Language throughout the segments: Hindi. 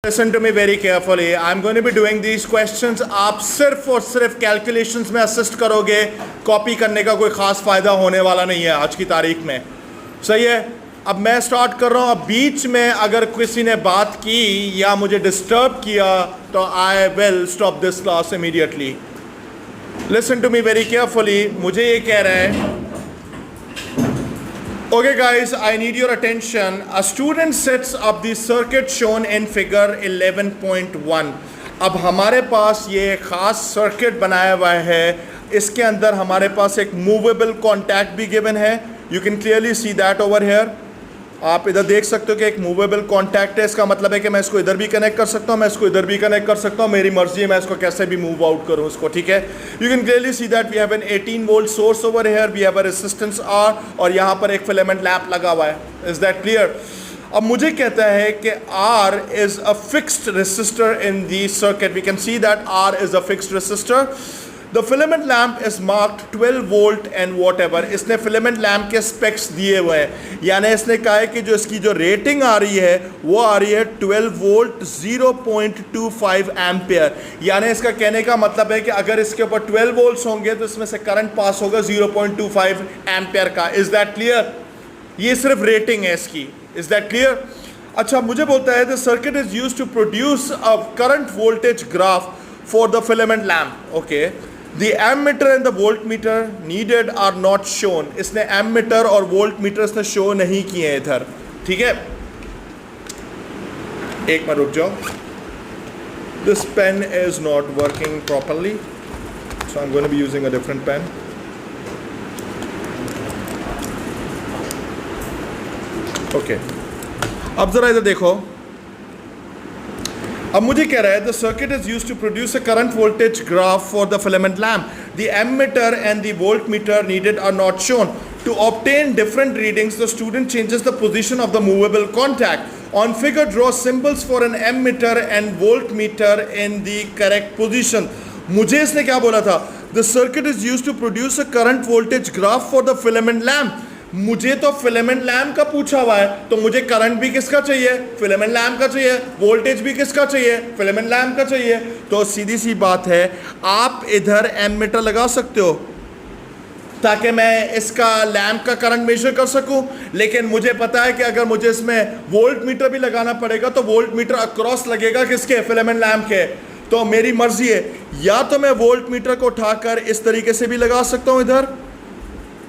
Listen to me very carefully. I'm going to be doing these questions. आप सिर्फ और सिर्फ कैलकुलेशंस में असिस्ट करोगे, कॉपी करने का कोई ख़ास फ़ायदा होने वाला नहीं है आज की तारीख में। सही है। अब मैं स्टार्ट कर रहा हूँ। अब बीच में अगर किसी ने बात की या मुझे डिस्टर्ब किया तो I will stop this class immediately. Listen to me very carefully. मुझे ये कह रहा है, okay guys, I need your attention. A student sets up the circuit shown in figure 11.1. अब हमारे पास ये ख़ास सर्किट बनाया हुआ है, इसके अंदर हमारे पास एक मूवेबल कॉन्टैक्ट भी गिवन है। You can clearly see that over here. आप इधर देख सकते हो कि एक मूवेबल कॉन्टैक्ट है। इसका मतलब है कि मैं इसको इधर भी कनेक्ट कर सकता हूँ, मैं इसको इधर भी कनेक्ट कर सकता हूँ, मेरी मर्जी है मैं इसको कैसे भी मूव आउट करूँ इसको। ठीक है। You can clearly see that we have an 18 volt source over here, we have a resistance R और यहाँ पर एक फिलामेंट लैंप लगा हुआ है। Is that clear? अब मुझे कहता है कि R is a fixed resistor in the circuit. We can see that R is a fixed resistor. The filament lamp is marked 12 volt and whatever. इसने फिलामेंट लैम्प के स्पेक्स दिए हुए हैं, यानी इसने कहा है कि जो इसकी जो रेटिंग आ रही है वो आ रही है 12 वोल्ट 0.25 एम्पियर। यानी इसका कहने का मतलब है कि अगर इसके ऊपर 12 वोल्ट्स होंगे तो इसमें से करंट पास होगा 0.25 एम्पियर का। Is that clear? ये सिर्फ रेटिंग है इसकी। Is that clear? अच्छा, मुझे बोलता है the circuit is used to produce a current voltage graph for the filament lamp. Okay, The ammeter and the voltmeter needed are not shown. इसने ammeter और voltmeter इसने show नहीं किए इधर। ठीक है, एक मिनट रुक जाओ। This pen is not working properly, so I'm going to be using a different pen. Okay, अब जरा इधर देखो। अब मुझे कह रहा है the circuit is used to produce a current voltage graph for the filament lamp. The ammeter and the voltmeter needed are not shown. To obtain different readings the student changes the position of the movable contact. On figure draw symbols for an ammeter and voltmeter in the correct position. मुझे इसने क्या बोला था? The circuit is used to produce a current voltage graph for the filament lamp. मुझे तो फिलामेंट लैम्प का पूछा हुआ है, तो मुझे करंट भी किसका चाहिए? फिलामेंट लैम्प का चाहिए। वोल्टेज भी किसका चाहिए? फिलामेंट लैम्प का चाहिए। तो सीधी सी बात है, आप इधर एमीटर लगा सकते हो ताकि मैं इसका लैम्प का करंट मेजर कर सकूं, लेकिन मुझे पता है कि अगर मुझे इसमें वोल्ट मीटर भी लगाना पड़ेगा तो वोल्ट मीटर अक्रॉस लगेगा किसके? फिलामेंट लैम्प के। तो मेरी मर्जी है, या तो मैं वोल्ट मीटर को उठाकर इस तरीके से भी लगा सकता हूं इधर,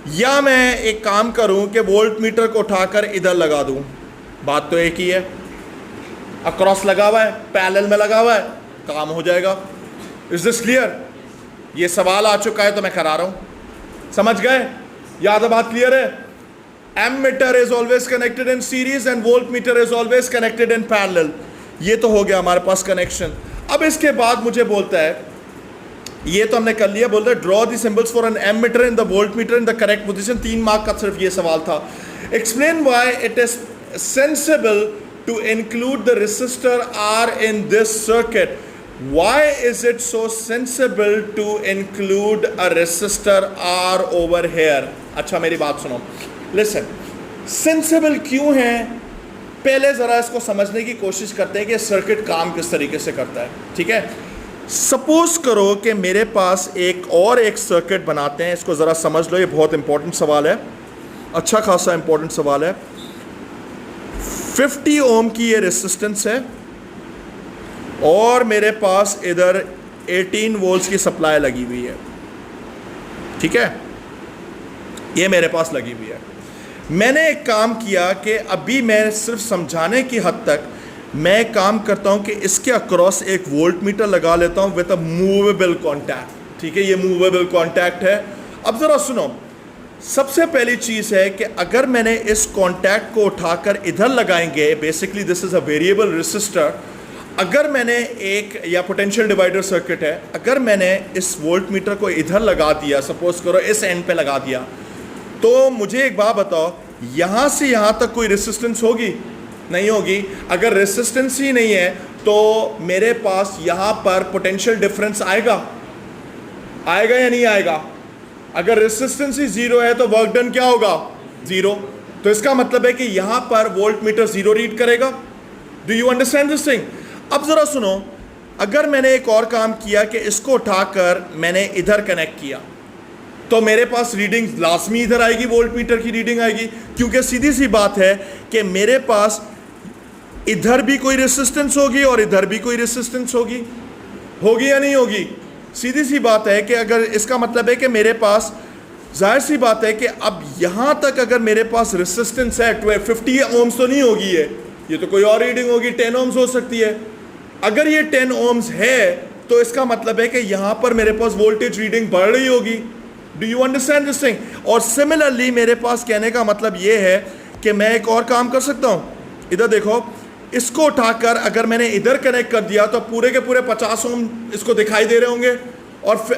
या मैं एक काम करूं कि वोल्ट मीटर को उठाकर इधर लगा दूं। बात तो एक ही है, अक्रॉस लगा हुआ है, पैरेलल में लगा हुआ है, काम हो जाएगा। Is this clear? ये सवाल आ चुका है तो मैं करा रहा हूं। समझ गए? याद है बात? क्लियर है? Ammeter is always connected in series and voltmeter is always connected in parallel. ये तो हो गया हमारे पास कनेक्शन। अब इसके बाद मुझे बोलता है, ये तो हमने कर लिया, बोलते हैं draw the symbols for an ammeter in the voltmeter in the correct position. 3 mark का सिर्फ ये सवाल था। Explain why it is sensible to include the resistor R in this circuit. Why is it so sensible to include a resistor R over here? अच्छा, मेरी बात सुनो, लिसन। सेंसिबल क्यों है, पहले ज़रा इसको समझने की कोशिश करते हैं कि सर्किट काम किस तरीके से करता है। ठीक है, सपोज करो कि मेरे पास एक सर्किट बनाते हैं। इसको ज़रा समझ लो, ये बहुत इंपॉर्टेंट सवाल है, अच्छा खासा इंपॉर्टेंट सवाल है। 50 ओम की ये रेजिस्टेंस है और मेरे पास इधर 18 वोल्ट्स की सप्लाई लगी हुई है। ठीक है, ये मेरे पास लगी हुई है। मैंने एक काम किया कि अभी मैं सिर्फ समझाने की हद तक मैं काम करता हूं कि इसके अक्रॉस एक वोल्ट मीटर लगा लेता हूं विद अ मूवेबल कॉन्टैक्ट। ठीक है, ये मूवेबल कॉन्टैक्ट है। अब ज़रा सुनो, सबसे पहली चीज़ है कि अगर मैंने इस कॉन्टैक्ट को उठाकर इधर लगाएंगे, basically this is a variable resistor. अगर मैंने एक, या पोटेंशियल डिवाइडर सर्किट है, अगर मैंने इस वोल्ट मीटर को इधर लगा दिया, सपोज करो इस एंड पे लगा दिया, तो मुझे एक बात बताओ, यहाँ से यहाँ तक कोई रेसिस्टेंस होगी? नहीं होगी। अगर रेसिस्टेंस ही नहीं है तो मेरे पास यहाँ पर पोटेंशियल डिफरेंस आएगा या नहीं आएगा? अगर रेसिस्टेंस ही 0 है तो वर्क डन क्या होगा? 0। तो इसका मतलब है कि यहाँ पर वोल्ट मीटर 0 रीड करेगा। Do you understand this thing? अब ज़रा सुनो, अगर मैंने एक और काम किया कि इसको उठाकर मैंने इधर कनेक्ट किया तो मेरे पास रीडिंग लाजमी इधर आएगी, वोल्ट मीटर की रीडिंग आएगी, क्योंकि सीधी सी बात है कि मेरे पास इधर भी कोई रेसिस्टेंस होगी और इधर भी कोई रेसिस्टेंस होगी या नहीं होगी। सीधी सी बात है कि अगर इसका मतलब है कि मेरे पास, जाहिर सी बात है कि अब यहाँ तक अगर मेरे पास रेसिस्टेंस है 50 ओम्स तो नहीं होगी, ये तो कोई और रीडिंग होगी, 10 ओम्स हो सकती है। अगर ये 10 ओम्स है तो इसका मतलब है कि यहाँ पर मेरे पास वोल्टेज रीडिंग बढ़ रही होगी। Do you understand this thing? और सिमिलरली मेरे पास कहने का मतलब ये है कि मैं एक और काम कर सकता हूँ। इधर देखो, इसको उठाकर अगर मैंने इधर कनेक्ट कर दिया तो पूरे के पूरे 50 ओम इसको दिखाई दे रहे होंगे,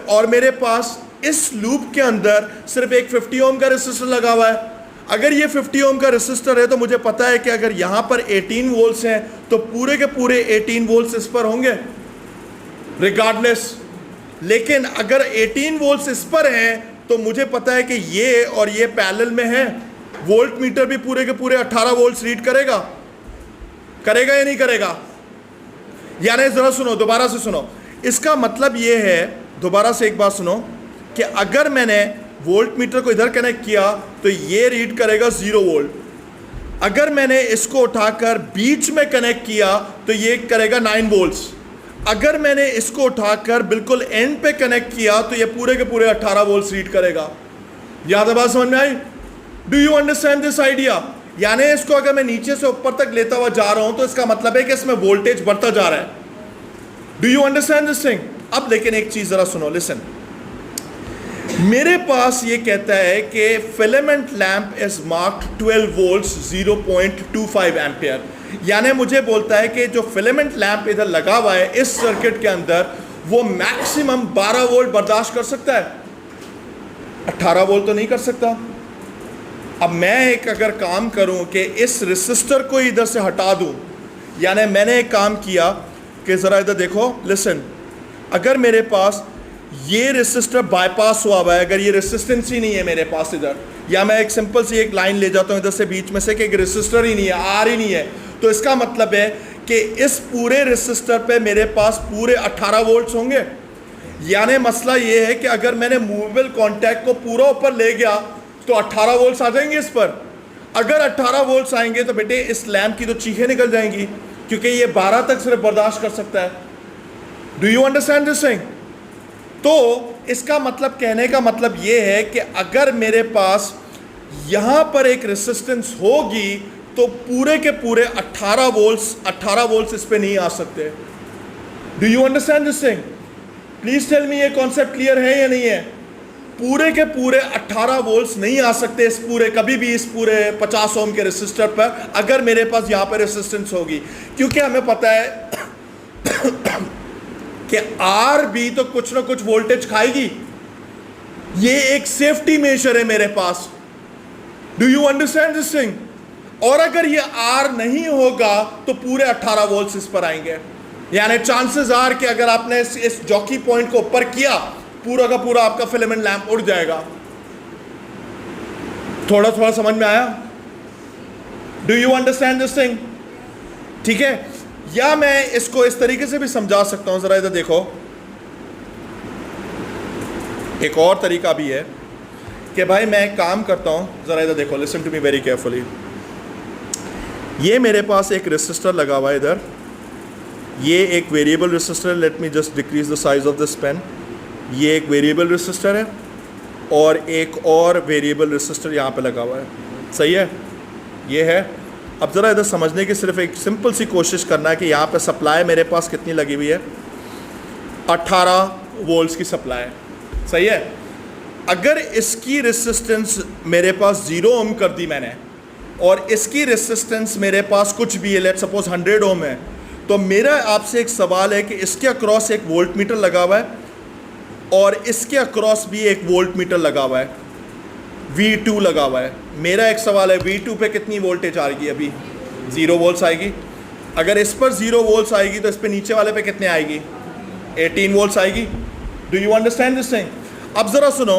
और मेरे पास इस लूप के अंदर सिर्फ एक 50 ओम का रेसिस्टर लगा हुआ है। अगर ये 50 ओम का रेसिस्टर है तो मुझे पता है कि अगर यहाँ पर 18 वोल्ट्स हैं तो पूरे के पूरे 18 वोल्ट्स इस पर होंगे रिगार्डलेस। लेकिन अगर 18 वोल्ट्स इस पर हैं तो मुझे पता है कि ये और ये पैरेलल में है, वोल्ट मीटर भी पूरे के पूरे 18 वोल्ट्स रीड करेगा या नहीं करेगा? यानी जरा सुनो, दोबारा से सुनो, इसका मतलब ये है, दोबारा से एक बात सुनो, कि अगर मैंने वोल्ट मीटर को इधर कनेक्ट किया तो ये रीड करेगा 0 वोल्ट। अगर मैंने इसको उठाकर बीच में कनेक्ट किया तो ये करेगा 9 वोल्ट्स। अगर मैंने इसको उठाकर बिल्कुल एंड पे कनेक्ट किया तो ये पूरे के पूरे 18 वोल्ट्स रीड करेगा। याद है बात समझ में आई? Do you understand this idea? यानी इसको अगर मैं नीचे से ऊपर तक लेता हुआ जा रहा हूं तो इसका मतलब है कि इसमें वोल्टेज बढ़ता जा रहा है। Do you understand this thing? अब लेकिन एक चीज जरा सुनो, लिसन। मेरे पास ये कहता है कि filament lamp is marked 12 volts 0.25 ampere. यानी मुझे बोलता है कि जो फिलामेंट लैंप इधर लगा हुआ है इस सर्किट के अंदर वो मैक्सिमम 12 वोल्ट बर्दाश्त कर सकता है, 18 वोल्ट तो नहीं कर सकता। अब मैं एक अगर काम करूं कि इस रेसिस्टर को इधर से हटा दूं, यानी मैंने एक काम किया कि ज़रा इधर देखो, लिसन, अगर मेरे पास ये रेसिस्टर बाईपास हुआ है, अगर ये रेसिस्टेंस ही नहीं है मेरे पास इधर, या मैं एक सिंपल सी एक लाइन ले जाता हूँ इधर से बीच में से कि एक रेसिस्टर ही नहीं है, आर ही नहीं है, तो इसका मतलब है कि इस पूरे रेसिस्टर पे मेरे पास पूरे 18 वोल्ट्स होंगे। यानी मसला ये है कि अगर मैंने मूवेबल कॉन्टैक्ट को पूरा ऊपर ले गया तो 18 वोल्ट्स आ जाएंगे इस पर। अगर 18 वोल्ट्स आएंगे तो बेटे इस लैंप की तो चीखें निकल जाएंगी, क्योंकि ये 12 तक सिर्फ बर्दाश्त कर सकता है। Do you understand this thing? तो इसका मतलब, कहने का मतलब ये है कि अगर मेरे पास यहाँ पर एक रेसिस्टेंस होगी तो पूरे के पूरे 18 वोल्ट्स इस पे नहीं आ सकते। Do you understand this thing? Please tell me, ये कॉन्सेप्ट क्लियर है या नहीं है? पूरे के पूरे 18 वोल्ट्स नहीं आ सकते इस पूरे, कभी भी इस पूरे 50 ओम के रेसिस्टर पर, अगर मेरे पास यहाँ पर रेसिस्टेंस होगी, क्योंकि हमें पता है कि आर भी तो कुछ ना कुछ वोल्टेज खाएगी। ये एक सेफ्टी मेजर है मेरे पास। Do you understand this thing? और अगर ये आर नहीं होगा तो पूरे 18 वोल्ट्स इस पर आएंगे। यानी चांसेस आर कि अगर आपने इस जॉकी पॉइंट को ऊपर किया, पूरा का पूरा आपका फिलामेंट लैंप उड़ जाएगा। थोड़ा थोड़ा समझ में आया? Do you understand this thing? ठीक है, या मैं इसको इस तरीके से भी समझा सकता हूं, जरा इधर देखो, एक और तरीका भी है कि भाई मैं एक काम करता हूं, जरा इधर देखो, listen to me very carefully. ये मेरे पास एक रेसिस्टर लगा हुआ है इधर, ये एक variable resistor, let me just decrease the size of this pen. ये एक वेरिएबल रेसिस्टर है और एक और वेरिएबल रेसिस्टर यहाँ पे लगा हुआ है, सही है? ये है। अब ज़रा इधर समझने की सिर्फ एक सिंपल सी कोशिश करना है कि यहाँ पे सप्लाई मेरे पास कितनी लगी हुई है, 18 वोल्ट्स की सप्लाई, सही है? अगर इसकी रेसिस्टेंस मेरे पास 0 ओम कर दी मैंने और इसकी रेसिस्टेंस मेरे पास कुछ भी है, लेट सपोज 100 ओम है, तो मेरा आपसे एक सवाल है कि इसके अक्रॉस एक वोल्ट मीटर लगा हुआ है और इसके अक्रॉस भी एक वोल्ट मीटर लगा हुआ है, V2 लगा हुआ है। मेरा एक सवाल है, V2 पे कितनी वोल्टेज आएगी? अभी 0 वोल्ट्स आएगी। अगर इस पर 0 वोल्ट्स आएगी तो इस पे नीचे वाले पे कितने आएगी? 18 वोल्ट्स आएगी। Do you understand this thing? अब ज़रा सुनो,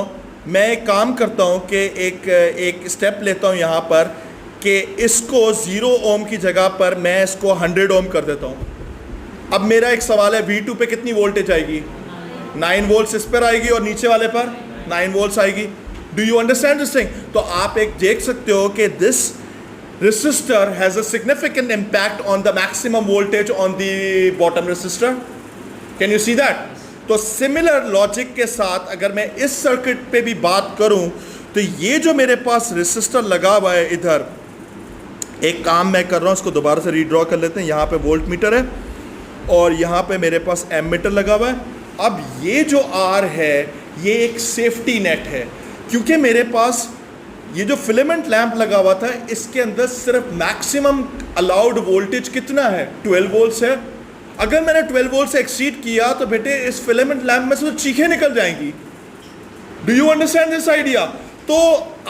मैं एक काम करता हूँ कि एक स्टेप लेता हूँ यहाँ पर कि इसको 0 ओम की जगह पर मैं इसको 100 ओम कर देता हूँ। अब मेरा एक सवाल है, V2 पे कितनी वोल्टेज आएगी? 9 वोल्ट्स इस पर आएगी और नीचे वाले पर 9 वोल्ट्स आएगी। Do you understand this thing? तो आप एक देख सकते हो कि this resistor has a significant impact on the maximum voltage on the bottom resistor. Can you see that? तो similar logic के साथ अगर मैं इस सर्किट पे भी बात करूं, तो ये जो मेरे पास रेसिस्टर लगा हुआ है इधर, एक काम मैं कर रहा हूं, इसको दोबारा से रीड्रॉ कर लेते हैं। यहाँ पे वोल्ट मीटर है और यहाँ पे मेरे पास एमीटर लगा हुआ है। अब ये जो R है ये एक सेफ्टी नेट है, क्योंकि मेरे पास ये जो फिलामेंट लैंप लगा हुआ था इसके अंदर सिर्फ मैक्सिमम अलाउड वोल्टेज कितना है? 12 वोल्ट्स है। अगर मैंने 12 वोल्ट से एक्सीड किया तो बेटे इस फिलामेंट लैंप में से तो चीखें निकल जाएंगी। Do you understand this idea? तो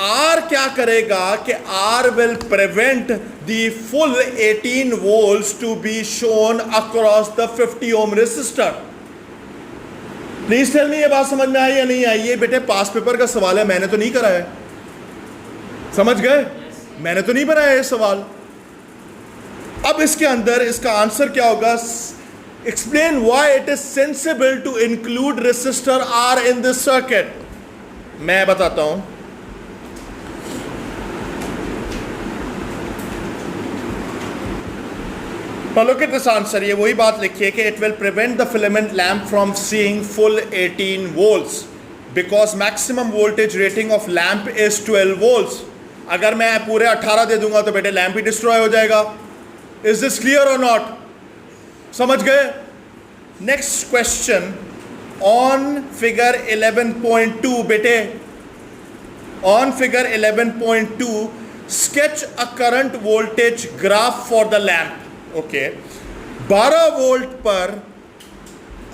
R क्या करेगा कि R will prevent the full 18 volts to be shown across the 50 ohm resistor. Please tell me, ये बात समझ में आई या नहीं आई? ये बेटे पास पेपर का सवाल है, मैंने तो नहीं करा है। समझ गए? मैंने तो नहीं बनाया ये सवाल। अब इसके अंदर इसका आंसर क्या होगा? Explain why it is sensible to include resistor R in this circuit. मैं बताता हूं। Look at this answer. ये वही बात लिखी है कि it will prevent the filament lamp from seeing full 18 volts because maximum voltage rating of lamp is 12 volts. अगर मैं पूरे 18 दे दूंगा तो बेटे लैंप ही डिस्ट्रॉय हो जाएगा। इज दिस क्लियर और नॉट? समझ गए? नेक्स्ट क्वेश्चन ऑन फिगर 11.2 बेटे, on figure 11.2 sketch a current voltage graph for the lamp. Okay, 12 volt पर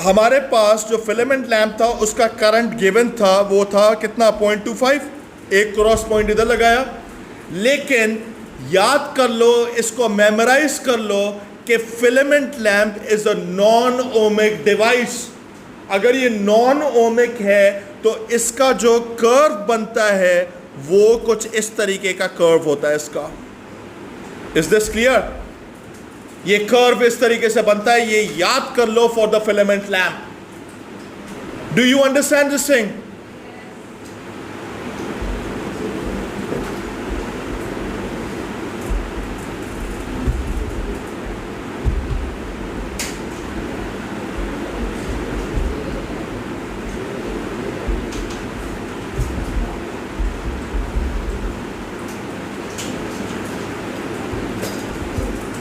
हमारे पास जो फिलामेंट लैंप था उसका करंट गिवन था, वो था कितना? 0.25। एक क्रॉस पॉइंट इधर लगाया। लेकिन याद कर लो, इसको मेमोराइज कर लो कि filament lamp is a non ohmic device. अगर ये नॉन ओमिक है तो इसका जो कर्व बनता है वो कुछ इस तरीके का कर्व होता है इसका। Is this clear? ये कर्व इस तरीके से बनता है, ये याद कर लो for the filament lamp. Do you understand this thing?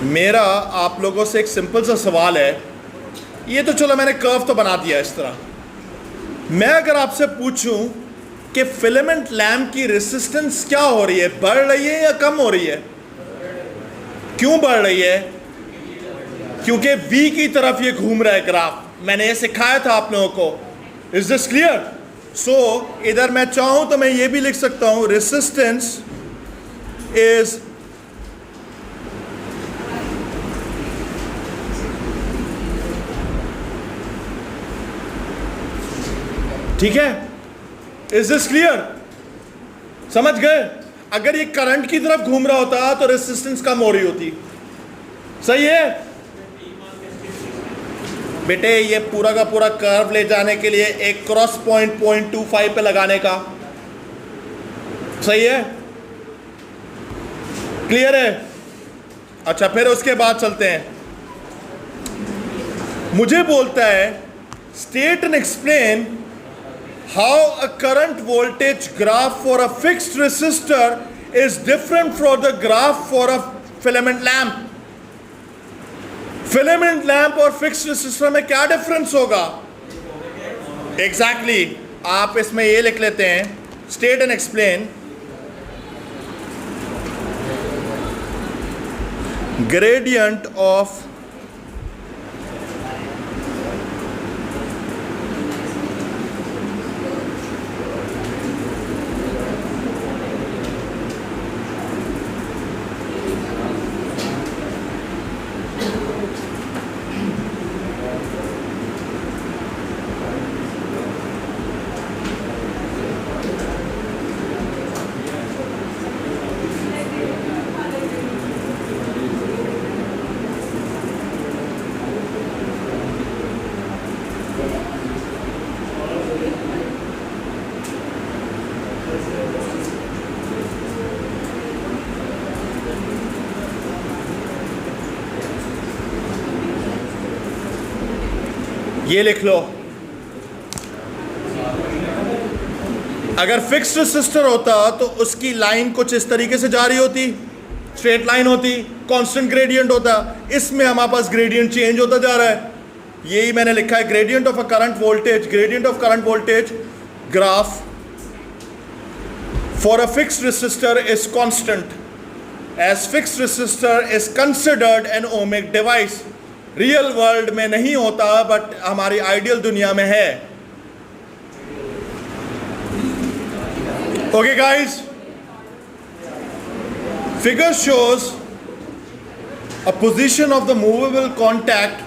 मेरा आप लोगों से एक सिंपल सा सवाल है। ये तो चलो मैंने कर्व तो बना दिया इस तरह। मैं अगर आपसे पूछूं कि फिलामेंट लैंप की रेसिस्टेंस क्या हो रही है, बढ़ रही है या कम हो रही है? क्यों बढ़ रही है? क्योंकि V की तरफ ये घूम रहा है ग्राफ। मैंने ये सिखाया था आप लोगों को। Is this clear? सो इधर मैं चाहूं तो मैं ये भी लिख सकता हूं, रेसिस्टेंस इज ठीक है। Is this clear? समझ गए? अगर ये करंट की तरफ घूम रहा होता तो रेसिस्टेंस कम हो रही होती। सही है बेटे? ये पूरा का पूरा कर्व ले जाने के लिए एक क्रॉस पॉइंट 0.25 पे लगाने का। सही है? क्लियर है? अच्छा, फिर उसके बाद चलते हैं। मुझे बोलता है state and explain how a current voltage graph for a fixed resistor is different from the graph for a filament lamp. Filament lamp और fixed resistor में क्या difference होगा? Exactly. आप इसमें ये लिख लेते हैं, state and explain gradient of ये लिख लो, अगर फिक्स्ड रेसिस्टर होता तो उसकी लाइन कुछ इस तरीके से जा रही होती, स्ट्रेट लाइन होती, कांस्टेंट ग्रेडियंट होता। इसमें हमारे पास ग्रेडियंट चेंज होता जा रहा है। यही मैंने लिखा है, gradient of a current voltage, gradient of current voltage graph for a fixed resistor is constant as fixed resistor is considered an ohmic device. Real world में नहीं होता, बट हमारी आइडियल दुनिया में है। Okay guys, figure shows a position of the movable contact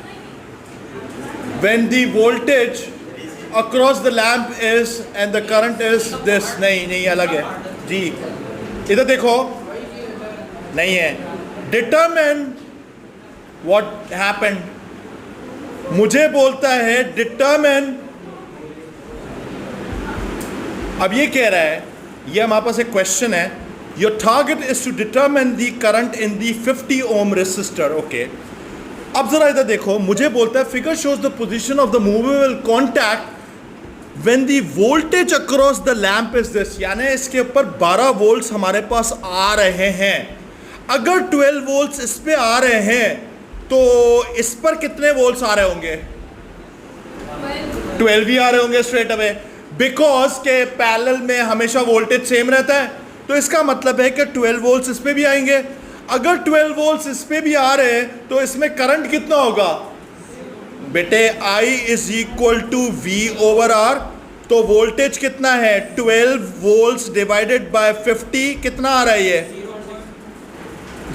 when the voltage across the lamp is and the current is this। नहीं अलग है जी, इधर देखो, नहीं है। Determine what happened, मुझे बोलता है determine। अब ये कह रहा है, ये हमारे पास एक क्वेश्चन है, your target is to determine the current in the 50 ohm resistor. Okay, अब जरा इधर देखो, मुझे बोलता है figure shows the position of the movable contact when the voltage across the lamp is this. यानी इसके ऊपर 12 वोल्ट्स हमारे पास आ रहे हैं। अगर 12 वोल्ट्स इस पे आ रहे हैं तो इस पर कितने वोल्ट्स आ रहे होंगे? 12 भी आ रहे होंगे स्ट्रेट अवे, बिकॉज के पैरेलल में हमेशा वोल्टेज सेम रहता है। तो इसका मतलब है कि 12 वोल्ट्स इस पे भी आएंगे। अगर 12 वोल्ट्स इस पे भी आ रहे हैं तो इसमें करंट कितना होगा बेटे? I is equal to V over R। तो वोल्टेज कितना है? 12 वोल्ट्स डिवाइडेड बाय 50 कितना आ रहा है? ये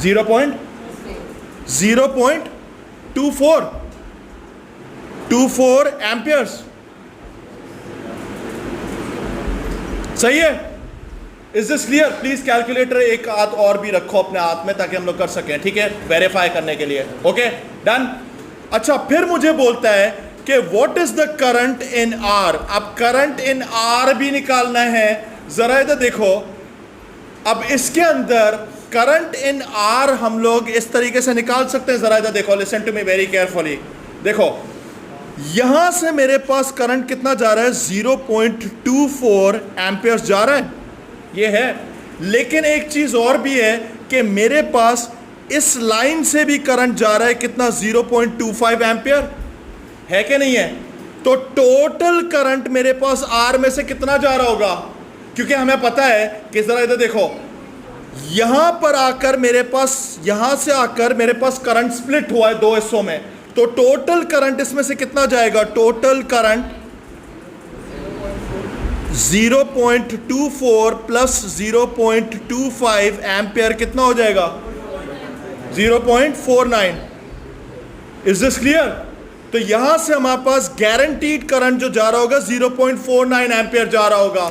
0.24 एम्पियर्स। सही है? Is this clear? Please calculator एक हाथ और भी रखो अपने हाथ में ताकि हम लोग कर सकें, ठीक है, वेरीफाई करने के लिए। Okay done. अच्छा, फिर मुझे बोलता है कि what is the current in are. अब करंट इन आर भी निकालना है। जरा इधर देखो, अब इसके अंदर करंट इन आर हम लोग इस तरीके से निकाल सकते हैं। जरा इधर देखो, listen to me very carefully. देखो, यहां से मेरे पास करंट कितना जा रहा है? 0.24 एम्पियर्स जा रहा है, ये है। लेकिन एक चीज और भी है कि मेरे पास इस लाइन से भी करंट जा रहा है, कितना? 0.25 एम्पियर, है कि नहीं है? तो टोटल करंट मेरे पास आर में से कितना जा रहा होगा? क्योंकि हमें पता है कि जरा इधर देखो, यहां पर आकर मेरे पास, यहां से आकर मेरे पास करंट स्प्लिट हुआ है 2 हिस्सों में। तो टोटल करंट इसमें से कितना जाएगा? टोटल करंट 0.24 प्लस 0.25 एम्पियर कितना हो जाएगा? 0.49। Is this clear? तो यहां से हमारे पास गारंटीड करंट जो जा रहा होगा 0.49 एम्पियर जा रहा होगा,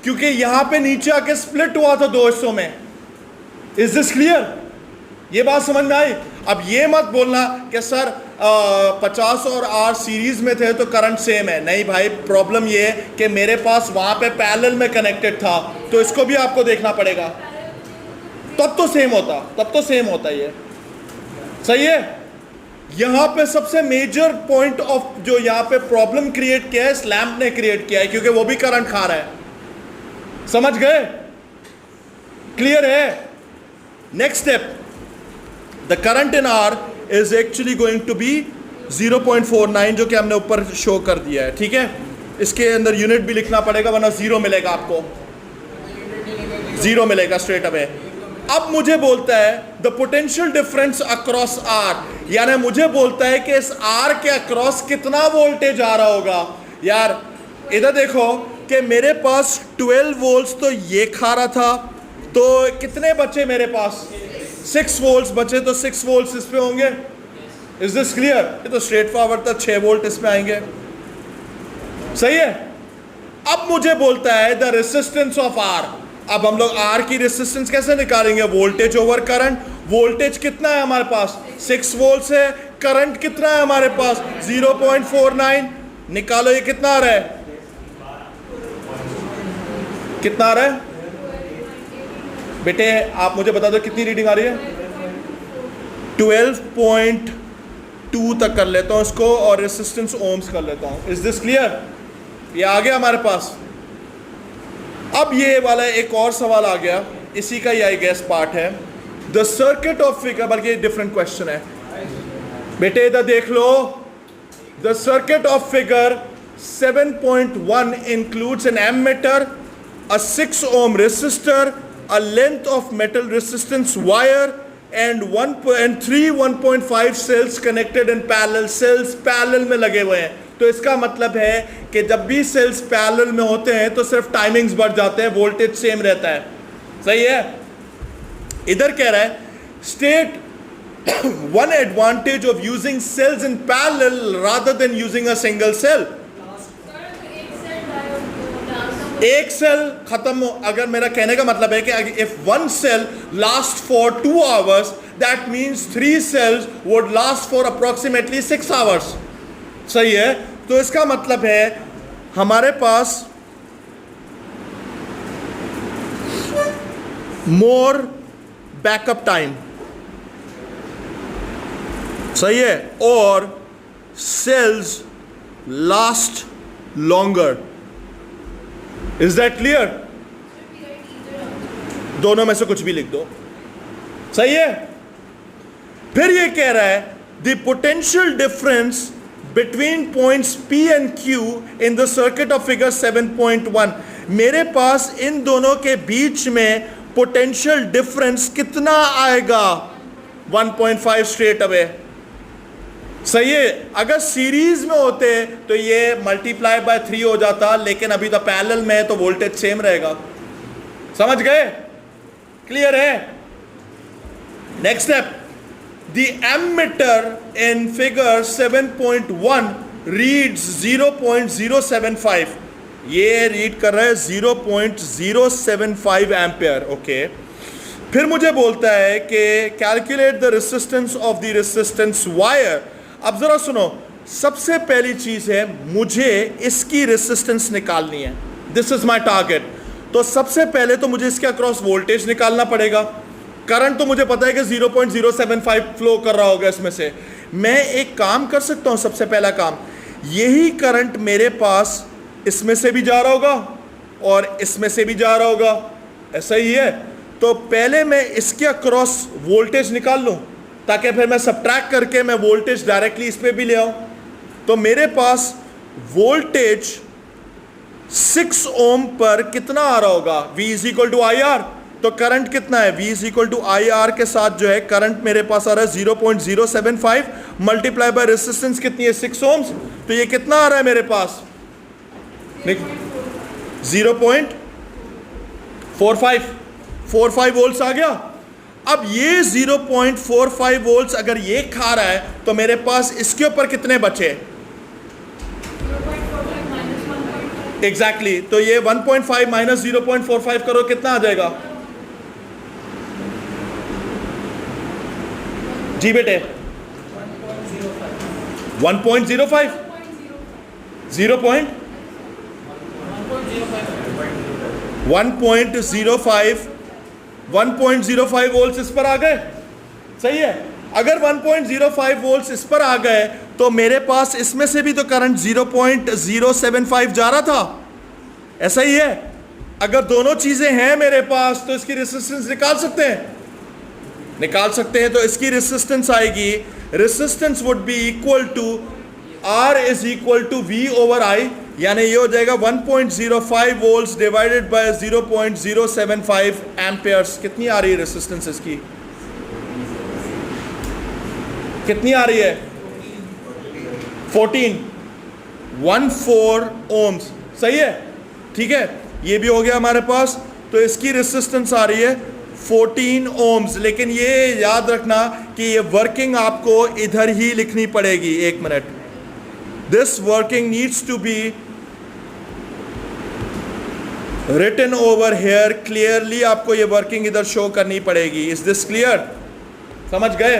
क्योंकि यहां पे नीचे आके स्प्लिट हुआ था 2 हिस्सों में। Is this clear? ये बात समझ में आई? अब ये मत बोलना कि सर 50 और R सीरीज में थे तो करंट सेम है। नहीं भाई, प्रॉब्लम ये है कि मेरे पास वहां पे पैरेलल में कनेक्टेड था, तो इसको भी आपको देखना पड़ेगा, तब तो सेम होता ये। सही है? यहां पे सबसे मेजर पॉइंट ऑफ जो यहां पे प्रॉब्लम क्रिएट किया है, इस लैंप ने क्रिएट किया है, क्योंकि वो भी करंट खा रहा है। समझ गए? क्लियर है? Next step, the current in R is actually going to be 0.49, जो कि हमने ऊपर शो कर दिया है। ठीक है, इसके अंदर यूनिट भी लिखना पड़ेगा, वरना 0 मिलेगा आपको, 0 मिलेगा स्ट्रेट अवे। अब मुझे बोलता है the potential difference across R, यानी मुझे बोलता है कि इस आर के अक्रॉस कितना वोल्टेज आ रहा होगा। यार इधर देखो कि मेरे पास 12 वोल्ट्स तो ये खा रहा था, तो कितने बचे मेरे पास? 6 वोल्ट्स बचे, तो 6 वोल्ट्स इस पे होंगे। Is this clear? ये तो स्ट्रेट फॉरवर्ड था, 6 वोल्ट इसमें आएंगे। सही है? अब मुझे बोलता है द रेसिस्टेंस ऑफ आर। अब हम लोग आर की रेसिस्टेंस कैसे निकालेंगे? Voltage over current. वोल्टेज कितना है हमारे पास? 6 वोल्ट्स है। करंट कितना है हमारे पास? 0.49। निकालो ये कितना आ रहा है? कितना आ रहा है बेटे? आप मुझे बता दो कितनी रीडिंग आ रही है? 12.24 2 तक कर लेता हूं इसको और रेसिस्टेंस ओम्स कर लेता हूं. Is this clear? ये आ गया हमारे पास. अब ये वाला एक और सवाल आ गया, इसी का ही आई गेस पार्ट है. द सर्किट ऑफ फिगर, बल्कि डिफरेंट क्वेश्चन है बेटे, इधर देख लो. The circuit of figure 7.1 includes an ammeter, a 6 ohm resistor, a length of metal resistance wire and 1.5 cells connected in parallel. Cells parallel में लगे हुए हैं. तो इसका मतलब है कि जब भी सेल्स पैरेलल में होते हैं तो सिर्फ टाइमिंग्स बढ़ जाते हैं, वोल्टेज सेम रहता है. सही है? इधर कह रहा है state one advantage of using cells in parallel rather than using a single cell. एक सेल खत्म हो, अगर मेरा कहने का मतलब है कि if one cell lasts for 2 hours, that means 3 cells would last for approximately 6 hours. सही है? तो इसका मतलब है हमारे पास more backup time. सही है? और cells last longer. Is that clear? दोनों में से कुछ भी लिख दो. सही है? फिर ये कह रहा है the potential difference between points P and Q in the circuit of figure 7.1. मेरे पास इन दोनों के बीच में potential difference कितना आएगा? 1.5 straight away. सही है? अगर सीरीज में होते तो ये मल्टीप्लाई बाय 3 हो जाता, लेकिन अभी तो पैरेलल में है तो वोल्टेज सेम रहेगा. समझ गए? क्लियर है? Next step, the ammeter in figure 7.1 reads 0.075. ये रीड कर रहा है 0.075 एम्पियर. ओके. फिर मुझे बोलता है कि calculate the resistance of the resistance wire. अब जरा सुनो, सबसे पहली चीज है मुझे इसकी रेसिस्टेंस निकालनी है. This is my target. तो सबसे पहले तो मुझे इसके अक्रॉस वोल्टेज निकालना पड़ेगा. करंट तो मुझे पता है कि 0.075 फ्लो कर रहा होगा इसमें से. मैं एक काम कर सकता हूं. सबसे पहला काम, यही करंट मेरे पास इसमें से भी जा रहा होगा और इसमें से भी जा रहा होगा. ऐसा ही है? तो पहले मैं इसके अक्रॉस वोल्टेज निकाल लूं ताकि फिर मैं सबट्रैक्ट करके मैं वोल्टेज डायरेक्टली इस पे भी ले आऊं. तो मेरे पास वोल्टेज 6 ओम पर कितना आ रहा होगा? V is equal to I R. तो करंट कितना है? V is equal to I R के साथ जो है करंट मेरे पास आ रहा है 0.075 मल्टीप्लाई बाय रेसिस्टेंस कितनी है? 6 ओम्स. तो ये कितना आ रहा है मेरे पास? 0.45 वोल्ट्स आ गया. अब ये 0.45 वोल्ट्स अगर ये खा रहा है तो मेरे पास इसके ऊपर कितने बचे? एग्जैक्टली. तो ये 1.5 माइनस 0.45 करो, कितना आ जाएगा? जी बेटे 1.05 1.05 वोल्ट्स इस पर आ गए. सही है? अगर 1.05 वोल्ट्स इस पर आ गए तो मेरे पास इसमें से भी तो करंट 0.075 जा रहा था. ऐसा ही है? अगर दोनों चीजें हैं मेरे पास तो इसकी रेसिस्टेंस निकाल सकते हैं. तो इसकी रेसिस्टेंस आएगी, resistance would be equal to R is equal to V over I. यानी ये हो जाएगा 1.05 वोल्ट्स डिवाइडेड बाय 0.075 एम्पियर्स. कितनी आ रही है रेसिस्टेंस इसकी? कितनी आ रही है? 14 ओम्स. सही है? ठीक है, ये भी हो गया हमारे पास. तो इसकी रेसिस्टेंस आ रही है 14 ओम्स. लेकिन ये याद रखना कि ये वर्किंग आपको इधर ही लिखनी पड़ेगी. एक minute. This working needs to be written over here clearly. आपको ये वर्किंग इधर शो करनी पड़ेगी. Is this clear? समझ गए?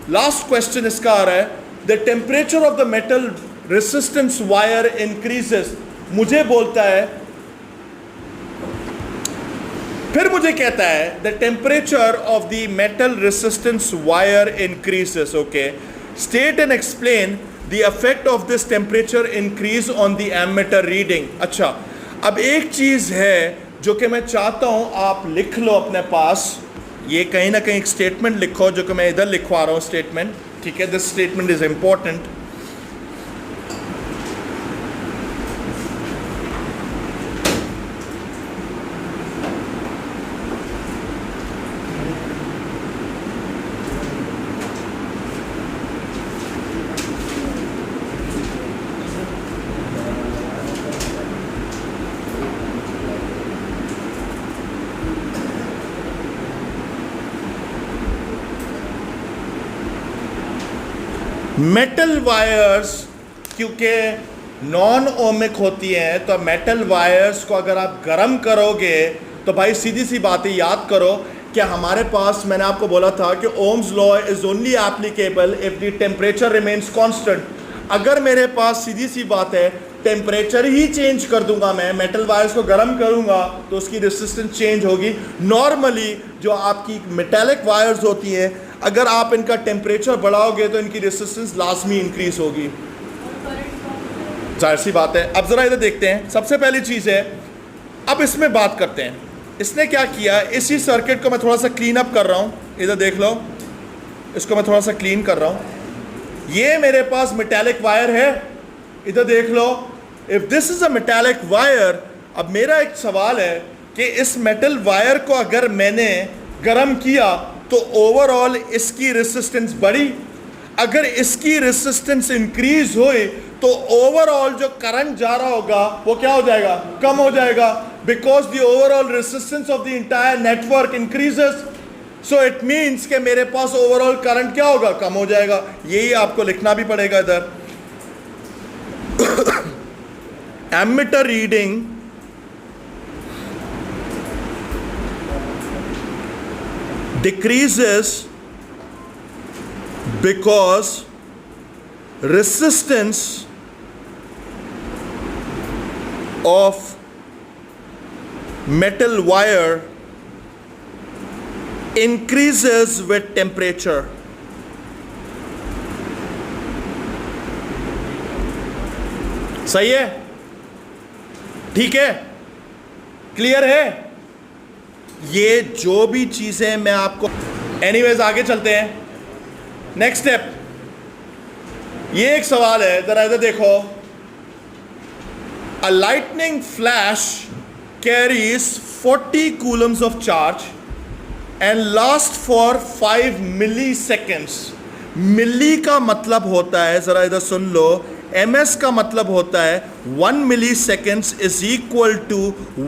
लास्ट क्वेश्चन इसका आ रहा है, the temperature of the metal resistance wire increases. मुझे बोलता है, फिर मुझे कहता है the temperature of the metal resistance wire increases. Okay, state and explain the effect of this temperature increase on the ammeter reading. अच्छा, अब एक चीज है जो कि मैं चाहता हूं आप लिख लो अपने पास, ये कहीं ना कहीं एक स्टेटमेंट लिखो जो कि मैं इधर लिखवा रहा हूं स्टेटमेंट, ठीक है। This statement is important. Metal wires क्योंकि नॉन ओमिक होती हैं, तो मेटल वायर्स को अगर आप गर्म करोगे तो भाई सीधी सी बात है, याद करो कि हमारे पास, मैंने आपको बोला था कि Ohm's law is only applicable if the temperature remains constant. अगर मेरे पास सीधी सी बात है टेम्परेचर ही चेंज कर दूंगा, मैं मेटल वायर्स को गर्म करूंगा तो उसकी रेसिस्टेंस चेंज होगी। नॉर्मली जो आपकी मेटेलिक वायर्स होती हैं, अगर आप इनका टेम्परेचर बढ़ाओगे तो इनकी रेसिस्टेंस लाजमी इंक्रीज होगी, जाहिर सी बात है। अब जरा इधर देखते हैं। सबसे पहली चीज है, अब इसमें बात करते हैं इसने क्या किया। इसी सर्किट को मैं थोड़ा सा क्लीन अप कर रहा हूं, इधर देख लो, इसको मैं थोड़ा सा क्लीन कर रहा हूं। ये मेरे पास मेटेलिक वायर है, इधर देख लो। If this is a metallic wire, अब मेरा एक सवाल है कि इस मेटल वायर को अगर मैंने गर्म किया तो ओवरऑल इसकी रेसिस्टेंस बढ़ी। अगर इसकी रेसिस्टेंस इंक्रीज हुई तो ओवरऑल जो करंट जा रहा होगा वो क्या हो जाएगा, कम हो जाएगा, because the overall resistance of the entire network increases. So it means कि मेरे पास ओवरऑल करंट क्या होगा, कम हो जाएगा। यही आपको लिखना भी पड़ेगा इधर। Ammeter reading decreases because resistance of metal wire increases with temperature. सही है, ठीक है, क्लियर है। ये जो भी चीजें मैं आपको, एनीवेज आगे चलते हैं। नेक्स्ट स्टेप, ये एक सवाल है, जरा इधर देखो। A lightning flash carries 40 coulombs of charge and last for 5 milliseconds. Milli का मतलब होता है, जरा इधर सुन लो, ms का मतलब होता है 1 milliseconds is equal to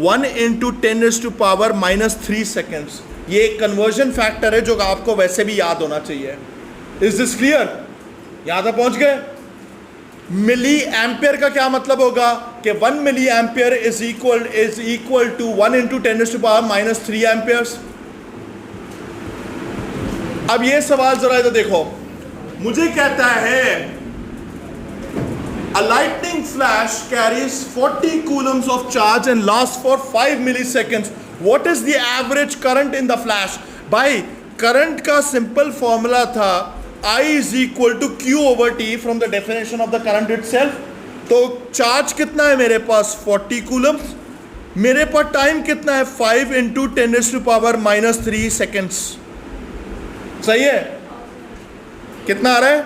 1 into 10⁻³ seconds. ये एक कन्वर्जन फैक्टर है जो आपको वैसे भी याद होना चाहिए। Is this clear? यहां तक पहुंच गए? मिली एम्पियर का क्या मतलब होगा कि 1 milliampere is equal to 1 into 10⁻³ amperes. अब ये सवाल जरा इधर देखो, मुझे कहता है a lightning flash carries 40 coulombs of charge and lasts for 5 milliseconds. What is the average current in the flash? भाई करंट का सिंपल फॉर्मूला था I is equal to Q over T from the definition of the current itself. तो चार्ज कितना है मेरे पास 40 coulombs, मेरे पास टाइम कितना है 5 इंटू 10⁻³ सेकेंड्स। सही है? कितना आ रहा है?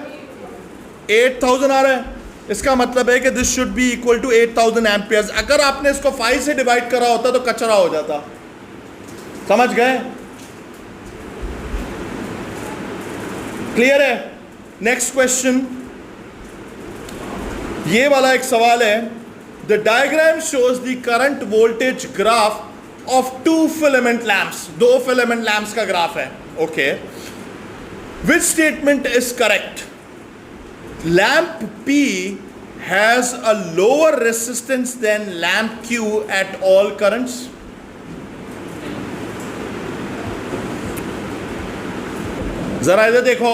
8000 आ रहा है। इसका मतलब है कि this should be equal to 8000 amperes. अगर आपने इसको 5 से डिवाइड करा होता तो कचरा हो जाता। समझ गए? क्लियर है? नेक्स्ट क्वेश्चन, ये वाला एक सवाल है। The diagram shows the current voltage graph of 2 filament lamps. 2 filament lamps का ग्राफ है। Okay, which statement is correct? Lamp P has a lower resistance than lamp Q at all currents. जरा इधर देखो,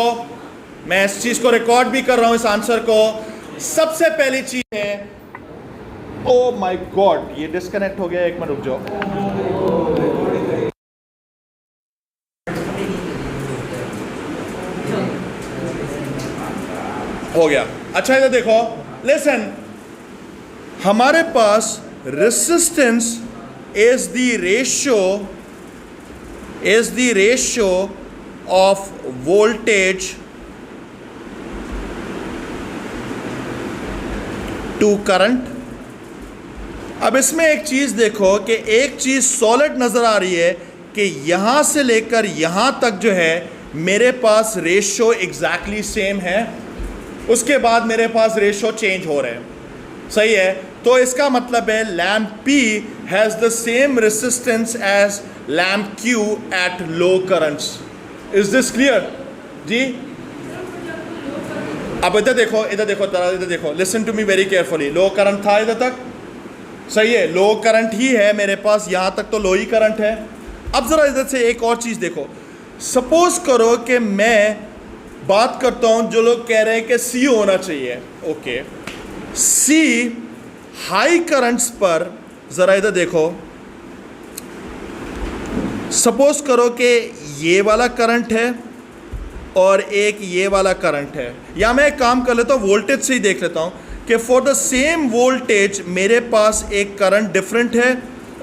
मैं इस चीज को रिकॉर्ड भी कर रहा हूं, इस आंसर को। सबसे पहली चीज है, ओ माय गॉड, ये डिस्कनेक्ट हो गया, एक मिनट रुक जाओ। हो गया। अच्छा इधर देखो, लिसन, हमारे पास resistance is the ratio of voltage to current. अब इसमें एक चीज देखो कि एक चीज सॉलिड नजर आ रही है कि यहां से लेकर यहां तक जो है मेरे पास रेशियो एग्जैक्टली सेम है, उसके बाद मेरे पास रेशियो चेंज हो रहे हैं, सही है। तो इसका मतलब है lamp P has the same resistance as lamp Q at low currents. Is this clear जी? अब इधर देखो इधर देखो, listen to me very carefully. Low current था इधर तक, सही है, लो करंट ही है मेरे पास, यहां तक तो लो ही करंट है। अब जरा इधर से एक और चीज देखो, सपोज करो कि मैं बात करता हूं, जो लोग कह रहे हैं कि C होना चाहिए, ओके, C हाई करंट्स पर, जरा इधर देखो, सपोज करो कि ये वाला करंट है और एक ये वाला करंट है, या मैं एक काम कर लेता हूं, वोल्टेज से ही देख लेता हूं कि फॉर द सेम वोल्टेज मेरे पास एक करंट डिफरेंट है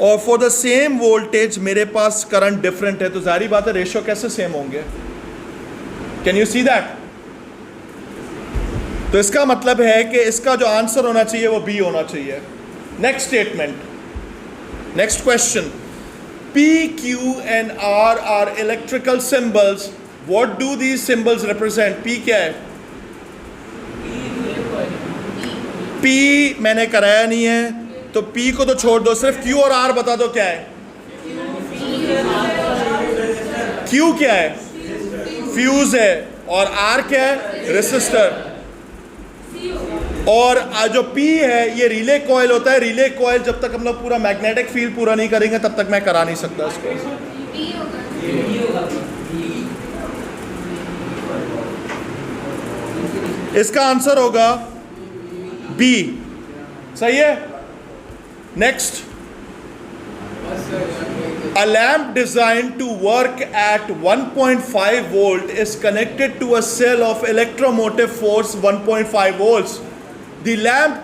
और फॉर द सेम वोल्टेज मेरे पास करंट डिफरेंट है, तो जारी बात है रेशियो कैसे सेम होंगे? Can you see that? तो इसका मतलब है कि इसका जो आंसर होना चाहिए वो बी होना चाहिए। Next statement, next question, P, Q and R are electrical symbols. What do these symbols represent? P क्या है? P मैंने कराया नहीं है, तो P को तो छोड़ दो, सिर्फ Q और R बता दो क्या है। Q क्या है? फ्यूज है, और R क्या है? रेसिस्टर। और जो P है ये रिले कॉइल होता है। रिले कॉइल जब तक हम लोग पूरा मैग्नेटिक फील्ड पूरा नहीं करेंगे तब तक मैं करा नहीं सकता इसको। इसका आंसर होगा B, सही है। Next, a lamp designed to work at 1.5 volt is connected to a cell of electromotive force 1.5 volts. The lamp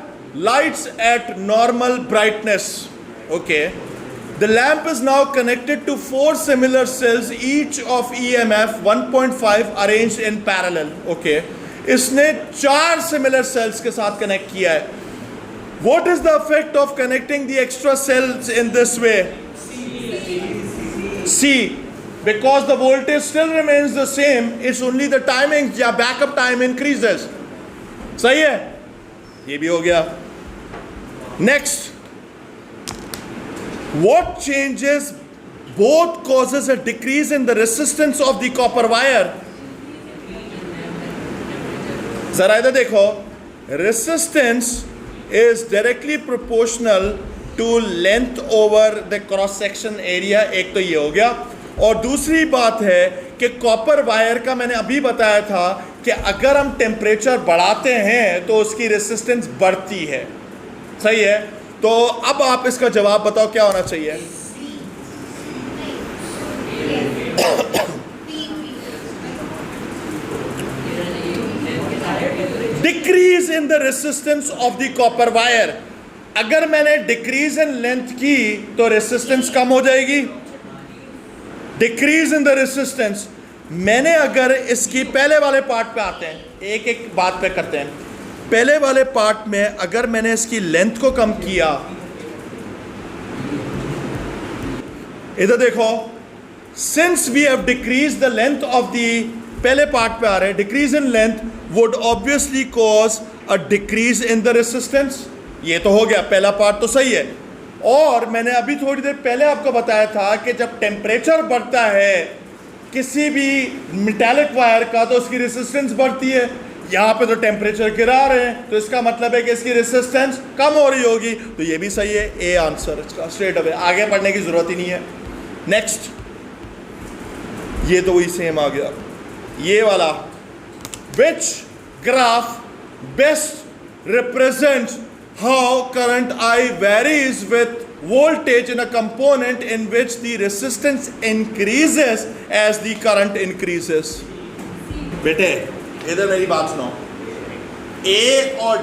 lights at normal brightness. Okay. The lamp is now connected to 4 similar cells, each of EMF 1.5 arranged in parallel. Okay. इसने 4 similar cells के साथ connect किया है. What is the effect of connecting the extra cells in this way? C. Because the voltage still remains the same, it's only the timing या backup time increases. सही है? ये भी हो गया। Next, what changes both causes a decrease in the resistance of the copper wire? जरा इधर देखो, resistance is directly proportional to length over the cross section area। एक तो ये हो गया, और दूसरी बात है कि कॉपर वायर का मैंने अभी बताया था कि अगर हम टेम्परेचर बढ़ाते हैं तो उसकी रेसिस्टेंस बढ़ती है, सही है। तो अब आप इसका जवाब बताओ क्या होना चाहिए? Decrease in the resistance of the copper wire. अगर मैंने डिक्रीज इन लेंथ की तो रेसिस्टेंस कम हो जाएगी। डिक्रीज इन द रेसिस्टेंस, मैंने अगर इसकी पहले वाले पार्ट पे आते हैं, एक एक बात पे करते हैं। पहले वाले पार्ट में अगर मैंने इसकी लेंथ को कम किया, इधर देखो, since we have decrease the length of the, पहले पार्ट पे आ रहे हैं, decrease in length would obviously cause a decrease in the resistance. ये तो हो गया, पहला पार्ट तो सही है। और मैंने अभी थोड़ी देर पहले आपको बताया था कि जब टेम्परेचर बढ़ता है किसी भी मेटालिक वायर का तो उसकी रेसिस्टेंस बढ़ती है। यहाँ पे तो टेम्परेचर गिरा रहे हैं, तो इसका मतलब है कि इसकी रेसिस्टेंस कम हो रही होगी, तो ये भी सही है। ए आंसर इसका स्ट्रेट अवे, आगे पढ़ने की जरूरत ही नहीं है। नेक्स्ट, ये तो वही सेम आ गया, ये वाला। विच graph best represents how current I varies with voltage in a component in which the resistance increases as the current increases? बेटे इधर मेरी बात सुनो, ए और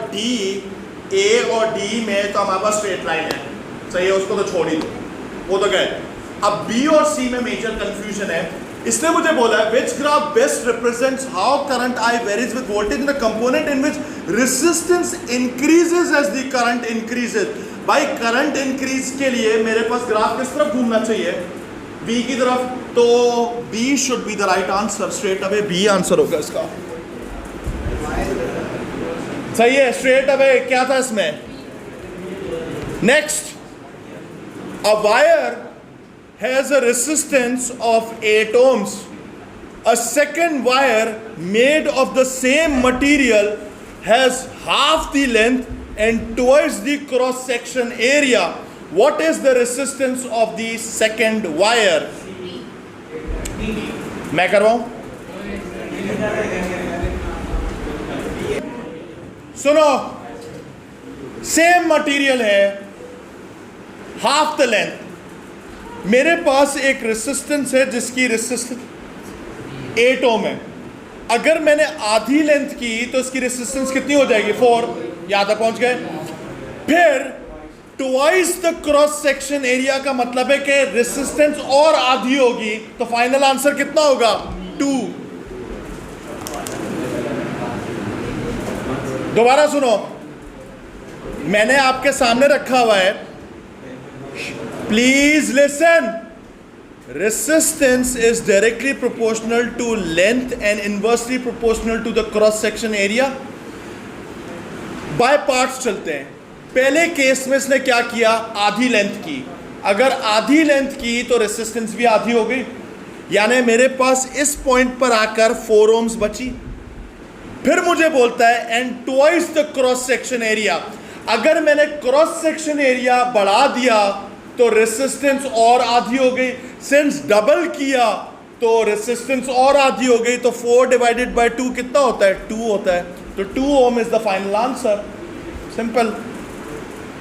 डी में तो हमारे पास स्ट्रेट लाइन है, सही है, उसको तो छोड़ ही दो, वो तो गए। अब बी और सी में मेजर कंफ्यूजन है, इसने मुझे बोला है which graph best represents how current I varies with voltage in the component in which resistance increases as the current increases. भाई करंट इंक्रीज के लिए मेरे पास ग्राफ किस तरफ घूमना चाहिए, बी की तरफ, तो B should be the right answer, straight away B answer होगा इसका, सही है, स्ट्रेट अवे क्या था इसमें। Next, a wire has a resistance of 8 ohms. A second wire made of the same material has half the length and twice the cross section area. What is the resistance of the second wire? मैं करवाऊं? सुनो, सेम मटीरियल है, हाफ द लेंथ। मेरे पास एक रेसिस्टेंस है जिसकी रेसिस्टेंस 8 ओम है। अगर मैंने आधी लेंथ की तो इसकी रेसिस्टेंस कितनी हो जाएगी, 4, यहां तक पहुंच गए। फिर twice the cross section area का मतलब है कि रेसिस्टेंस और आधी होगी, तो फाइनल आंसर कितना होगा, 2। दोबारा सुनो, मैंने आपके सामने रखा हुआ है, please listen. Resistance is directly proportional to length and inversely proportional to the cross section area. By parts चलते हैं। पहले केस में इसने क्या किया, आधी लेंथ की। अगर आधी लेंथ की तो रेसिस्टेंस भी आधी हो गई, यानी मेरे पास इस पॉइंट पर आकर 4 ohms बची। फिर मुझे बोलता है and twice the cross section area. अगर मैंने क्रॉस सेक्शन एरिया बढ़ा दिया तो रेसिस्टेंस और आधी हो गई, सिंस डबल किया तो रेसिस्टेंस और आधी हो गई, तो 4 डिवाइडेड बाय 2 कितना होता है, 2 होता है। तो 2 ohm is the final answer, simple,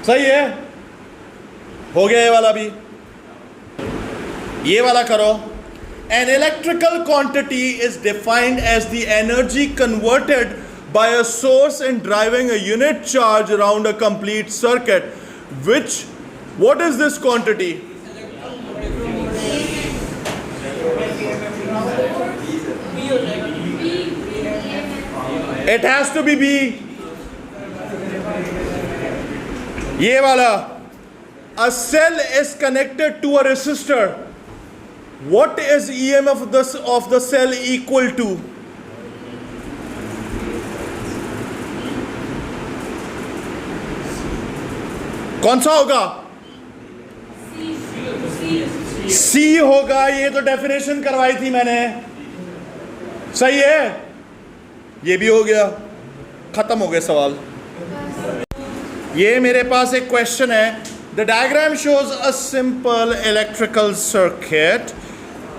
सही है, हो गया ये वाला भी। ये वाला करो, an electrical quantity is defined as the energy converted by a source and driving a unit charge around a complete circuit, which, what is this quantity? It has to be B. ये वाला, a cell is connected to a resistor. What is EMF of the cell equal to? कौन सा होगा, सी होगा। ये तो डेफिनेशन करवाई थी मैंने, सही है, ये भी हो गया, खत्म हो गया सवाल। ये मेरे पास एक क्वेश्चन है, the diagram shows a simple electrical circuit,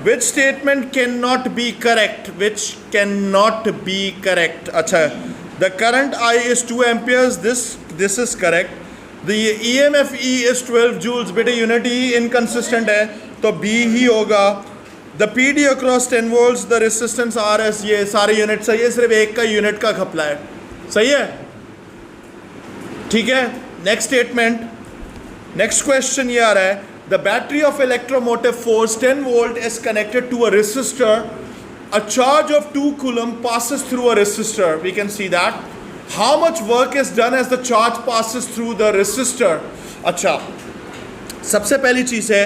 which statement can not be correct, which can not be correct. अच्छा, the current I is 2 amperes, this is correct. The EMF E is 12 joules, बेटे यूनिट ही इनकंसिस्टेंट है तो B ही होगा। The PD across 10 volts, the resistance RS, ये सारे यूनिट सही है, सिर्फ एक का यूनिट का घपला है, सही है, ठीक है। नेक्स्ट स्टेटमेंट, नेक्स्ट क्वेश्चन ये आ रहा है, the battery of electromotive force 10 volt is connected to a resistor, a charge of 2 coulomb passes through a resistor, we can see that. How much work is done as the charge passes through the resistor? अच्छा, सबसे पहली चीज़ है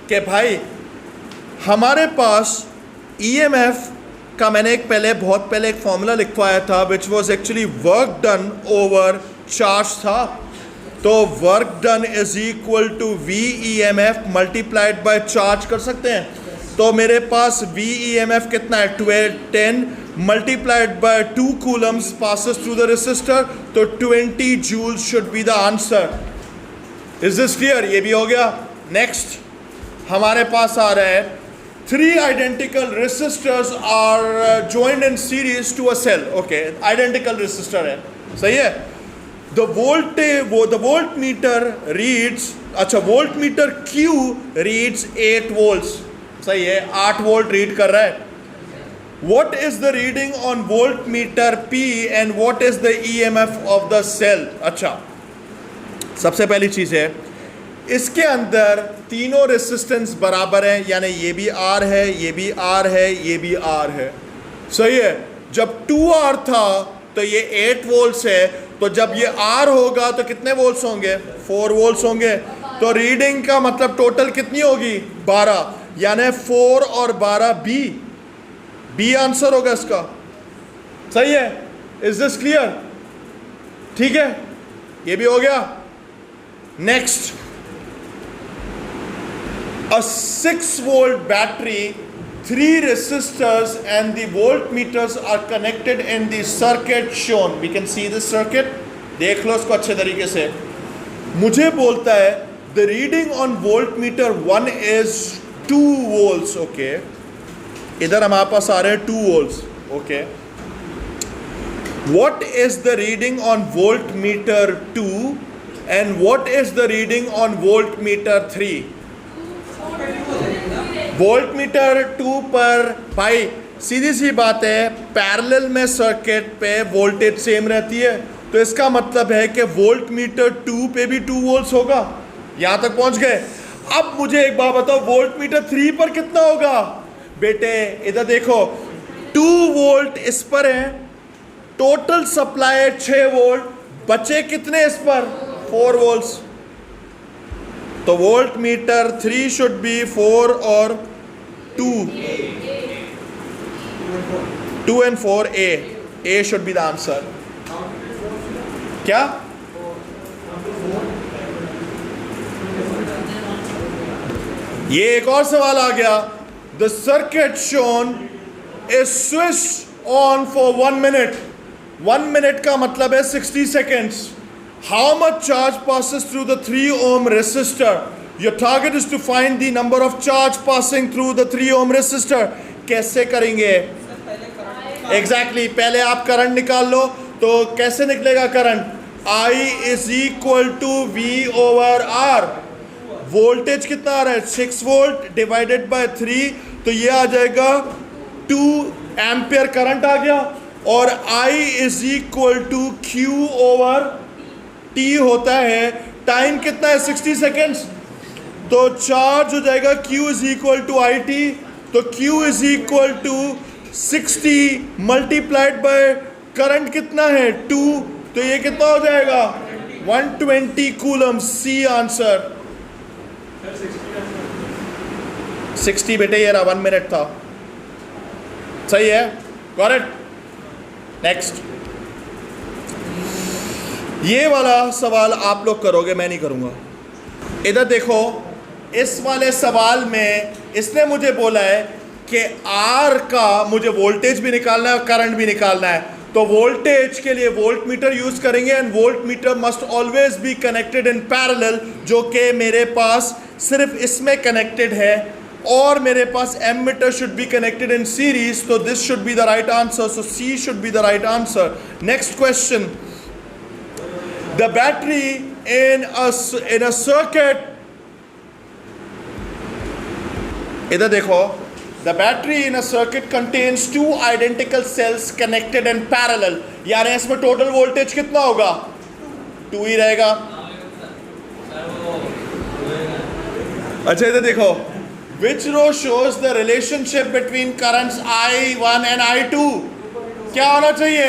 कि भाई हमारे पास EMF का मैंने बहुत पहले एक फॉर्मूला लिखवाया था, which was actually work done over charge था। तो work done is equal to V EMF multiplied by charge कर सकते हैं। तो मेरे पास V EMF कितना है, 10 multiplied by 2 coulombs passes through the resistor, तो 20 joules should be the answer. Is this clear? ये भी हो गया। Next हमारे पास आ रहा है, 3 identical resistors are joined in series to a cell. Okay, identical resistor है, सही है। The voltmeter reads, अच्छा voltmeter Q reads 8 volts, सही है, 8 वोल्ट रीड कर रहा है। What is the reading on voltmeter P and what is the EMF of the cell? अच्छा, सबसे पहली चीज़ है, इसके अंदर तीनों रेसिस्टेंस बराबर हैं, यानी ये भी R है, ये भी R है, ये भी R है, सही है। जब 2R था तो ये 8 वोल्ट्स है, तो जब ये R होगा तो कितने वोल्ट्स होंगे? 4 वोल्ट्स होंगे। तो रीडिंग का मतलब टोटल कितनी होगी? 12, यानी 4 और 12 बी आंसर होगा इसका, सही है। Is this clear? ठीक है, ये भी हो गया। Next, a 6 volt battery, 3 resistors and the voltmeters are connected in the circuit shown. We can see this circuit. देख लो इसको अच्छे तरीके से। मुझे बोलता है the reading on voltmeter 1 is 2 volts. Okay, इधर हमारे पास आ रहे हैं 2 volts. Okay, what is the reading on voltmeter 2 and what is the reading on voltmeter 3? Voltmeter 2 पर भाई सीधी सी बात है, पैरेलल में सर्किट पे वोल्टेज सेम रहती है, तो इसका मतलब है कि वोल्टमीटर 2 पे भी 2 वोल्ट्स होगा। यहां तक पहुंच गए। अब मुझे एक बात बताओ, वोल्टमीटर 3 पर कितना होगा? बेटे इधर देखो, 2 वोल्ट इस पर है, टोटल सप्लाई 6 वोल्ट, बचे कितने इस पर? 4 वोल्ट्स। तो वोल्ट मीटर 3 शुड बी 4 और 2 and 4 A should be the answer. क्या? ये एक और सवाल आ गया। The circuit shown is switch on for 1 minute. 1 minute का मतलब है 60 seconds. How much charge passes through the 3 ohm resistor? Your target is to find the number of charge passing through the 3 ohm resistor. कैसे करेंगे? Exactly, पहले आप करंट निकाल लो। तो कैसे निकलेगा current? I is equal to V over R। Voltage कितना आ रहा है? 6 वोल्ट डिवाइडेड बाय 3, तो ये आ जाएगा 2 एम्पियर करंट आ गया। और I is equal to Q over T होता है, टाइम कितना है? 60 सेकेंड्स। तो चार्ज हो जाएगा Q is equal to I T. तो Q is equal to 60 multiplied by current कितना है? 2, तो ये कितना हो जाएगा? 120 कूलम। C answer. 60 बेटे, ये रहा 1 मिनट था, सही है, करेक्ट। नेक्स्ट, ये वाला सवाल आप लोग करोगे, मैं नहीं करूंगा। इधर देखो, इस वाले सवाल में इसने मुझे बोला है कि R का मुझे वोल्टेज भी निकालना है और करंट भी निकालना है। तो वोल्टेज के लिए वोल्टमीटर यूज करेंगे and voltmeter must always be connected in parallel, जो कि मेरे पास सिर्फ इसमें कनेक्टेड है, और मेरे पास ammeter should be connected in series. तो this should be the right answer. So C should be the right answer. Next question, the battery in a circuit, इधर देखो, the battery in a circuit contains 2 identical cells connected in parallel, यानी इसमें टोटल वोल्टेज कितना होगा? 2 ही रहेगा। अच्छा इधर देखो, which row shows the relationship between currents I1 and I2? क्या होना चाहिए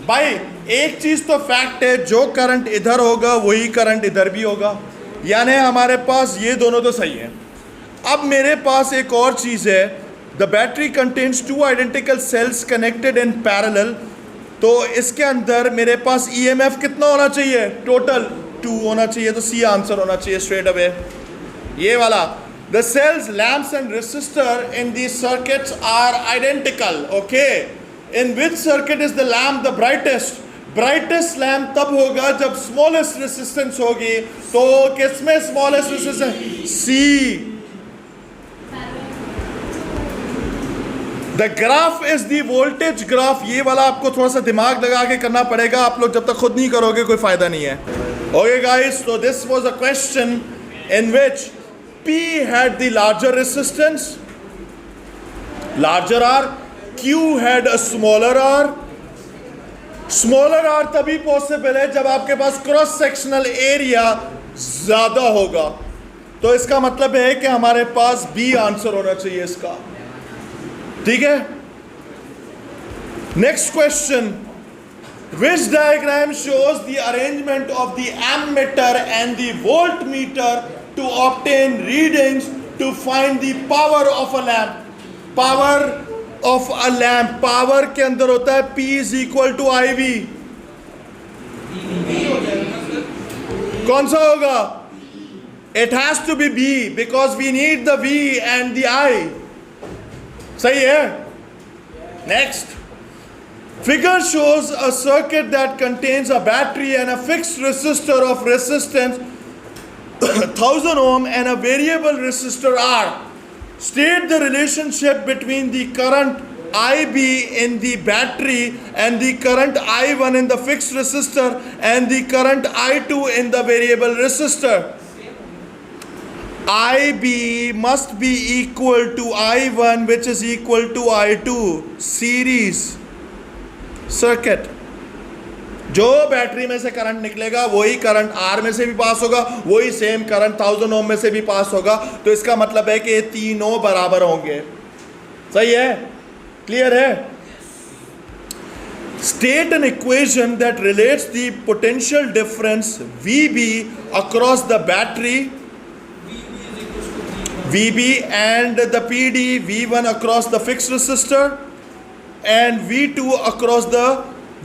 भाई? एक चीज तो फैक्ट है, जो करंट इधर होगा वही करंट इधर भी होगा, यानी हमारे पास ये दोनों तो सही है। अब मेरे पास एक और चीज है, the battery contains 2 identical sales connected in parallel. तो इसके अंदर मेरे पास EMF कितना होना चाहिए? टोटल 2 होना चाहिए। तो सी आंसर होना चाहिए स्ट्रेट अवे, ये वाला। The cells, lamps and resistor in the circuits are identical. Okay, in which circuit is the lamp the brightest? Brightest lamp तब होगा जब स्मॉलेस्ट रेसिस्टेंस होगी। तो किसमें smallest resistance? C. The graph is the voltage graph. ये वाला आपको थोड़ा सा दिमाग लगा के करना पड़ेगा, आप लोग जब तक खुद नहीं करोगे कोई फायदा नहीं है। Okay guys, so this was a question in which P had the larger resistance, larger R, Q had a smaller r? Smaller R तभी पॉसिबल है जब आपके पास क्रॉस सेक्शनल एरिया ज्यादा होगा। तो इसका मतलब है कि हमारे पास बी आंसर होना चाहिए इसका। ठीक है, next question, which diagram shows the arrangement of the ammeter and the voltmeter to obtain readings to find the power of a lamp. Power of a lamp, power के अंदर होता है P is equal to I V. कौन सा होगा? It has to be B because we need the V and the I। सही है। Next, figure shows a circuit that contains a battery and a fixed resistor of resistance 1000 ohm and a variable resistor R. State the relationship between the current IB in the battery and the current I1 in the fixed resistor and the current I2 in the variable resistor. IB must be equal to I1 which is equal to I2. Series circuit, जो बैटरी में से करंट निकलेगा वही करंट आर में से भी पास होगा, वही सेम करंट 1000 ओम में से भी पास होगा। तो इसका मतलब है कि ये तीनों बराबर होंगे। सही है, क्लियर है। State an equation that relates the potential difference VB across the battery VB and the PD V1 across the fixed resistor and V2 across the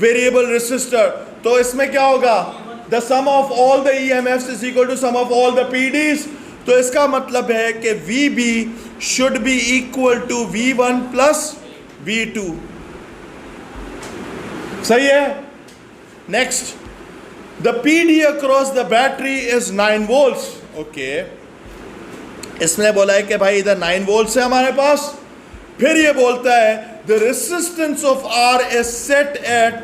variable resistor। तो इसमें क्या होगा? The sum of all the EMFs is equal to sum of all the PDs। तो इसका मतलब है कि VB should be equal to V1 plus V2। सही है। Next, the PD across the battery is 9 volts। Okay, इसने बोला है कि भाई इधर 9 वोल्ट्स है हमारे पास। फिर ये बोलता है the resistance of R is set at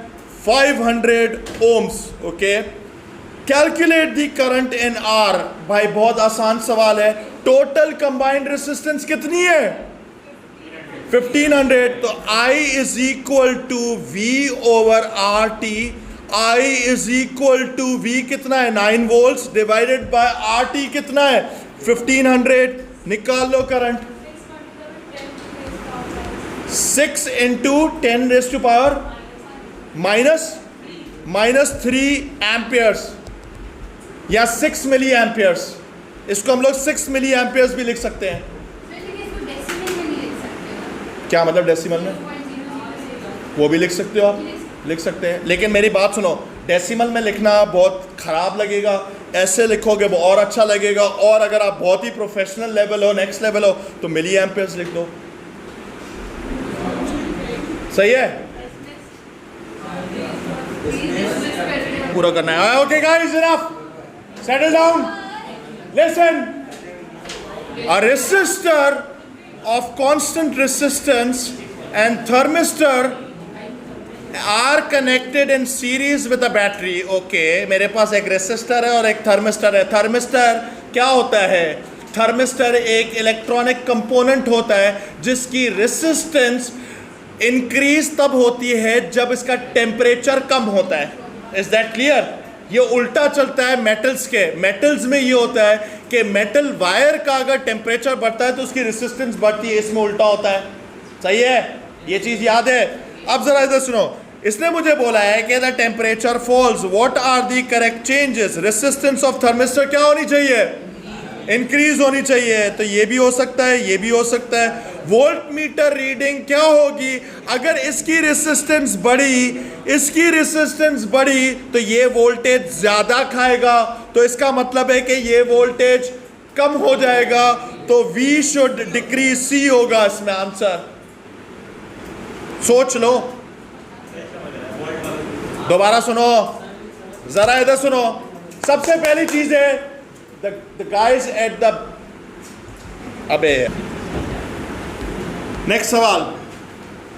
500 ohms। okay, calculate the current in R। भाई बहुत आसान सवाल है। टोटल कंबाइंड रेसिस्टेंस कितनी है? 1500। तो I is equal to V over RT। I is equal to V कितना है? 9 वोल्ट्स डिवाइडेड बाय RT कितना है? 1500। निकाल लो current. 6 into 10 raised to power minus 3 amperes या 6 मिली एम्पियर्स। इसको हम लोग 6 मिली एम्पियर्स भी लिख सकते हैं। क्या मतलब डेसिमल में? वो भी लिख सकते हो आप, लिख सकते हैं। लेकिन मेरी बात सुनो, डेसिमल में लिखना बहुत ख़राब लगेगा, ऐसे लिखोगे वो और अच्छा लगेगा। और अगर आप बहुत ही प्रोफेशनल लेवल हो, नेक्स्ट लेवल हो, तो मिली एम्पियर्स लिख दो। सही है, पूरा करना है। Okay guys, enough, settle down, listen. A resistor of constant resistance and thermistor are connected in series with a battery. Okay, मेरे पास एक रेसिस्टर है और एक थर्मिस्टर है। थर्मिस्टर क्या होता है? थर्मिस्टर एक इलेक्ट्रॉनिक कंपोनेंट होता है जिसकी रेसिस्टेंस इंक्रीज तब होती है जब इसका टेम्परेचर कम होता है। Is that clear? ये उल्टा चलता है मेटल्स के। मेटल्स में ये होता है कि मेटल वायर का अगर टेम्परेचर बढ़ता है तो उसकी रेसिस्टेंस बढ़ती है, इसमें उल्टा होता है। सही है, ये चीज याद है। अब जरा इधर सुनो, इसने मुझे बोला है कि the temperature falls, what are the correct changes? Resistance of thermistor क्या होनी चाहिए? इंक्रीज होनी चाहिए। तो ये भी हो सकता है, ये भी हो सकता है। वोल्ट मीटर रीडिंग क्या होगी? अगर इसकी रेसिस्टेंस बढ़ी, इसकी रेसिस्टेंस बढ़ी, तो ये वोल्टेज ज्यादा खाएगा। तो इसका मतलब है कि ये वोल्टेज कम हो जाएगा। तो V शुड डिक्रीज, C होगा इसमें आंसर। सोच लो, दोबारा सुनो, जरा इधर सुनो। सबसे पहली चीज है the guys at the अबे नेक्स्ट सवाल,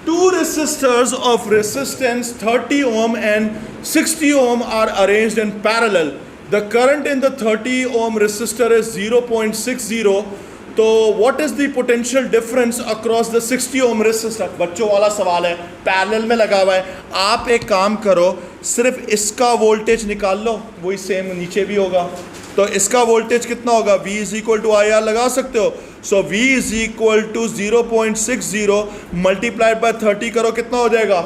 two resistors of resistance 30 ohm and 60 ohm are arranged in parallel. The current in the 30 ohm resistor is 0.60 तो what is the potential difference across the 60 ohm resistor? बच्चों वाला सवाल है, पैरेलल में लगा हुआ है। आप एक काम करो, सिर्फ इसका वोल्टेज निकाल लो, वही सेम नीचे भी होगा। तो इसका वोल्टेज कितना होगा? V is equal to I R लगा सकते हो। So V is equal to 0.60 multiplied by 30 करो, कितना हो जाएगा?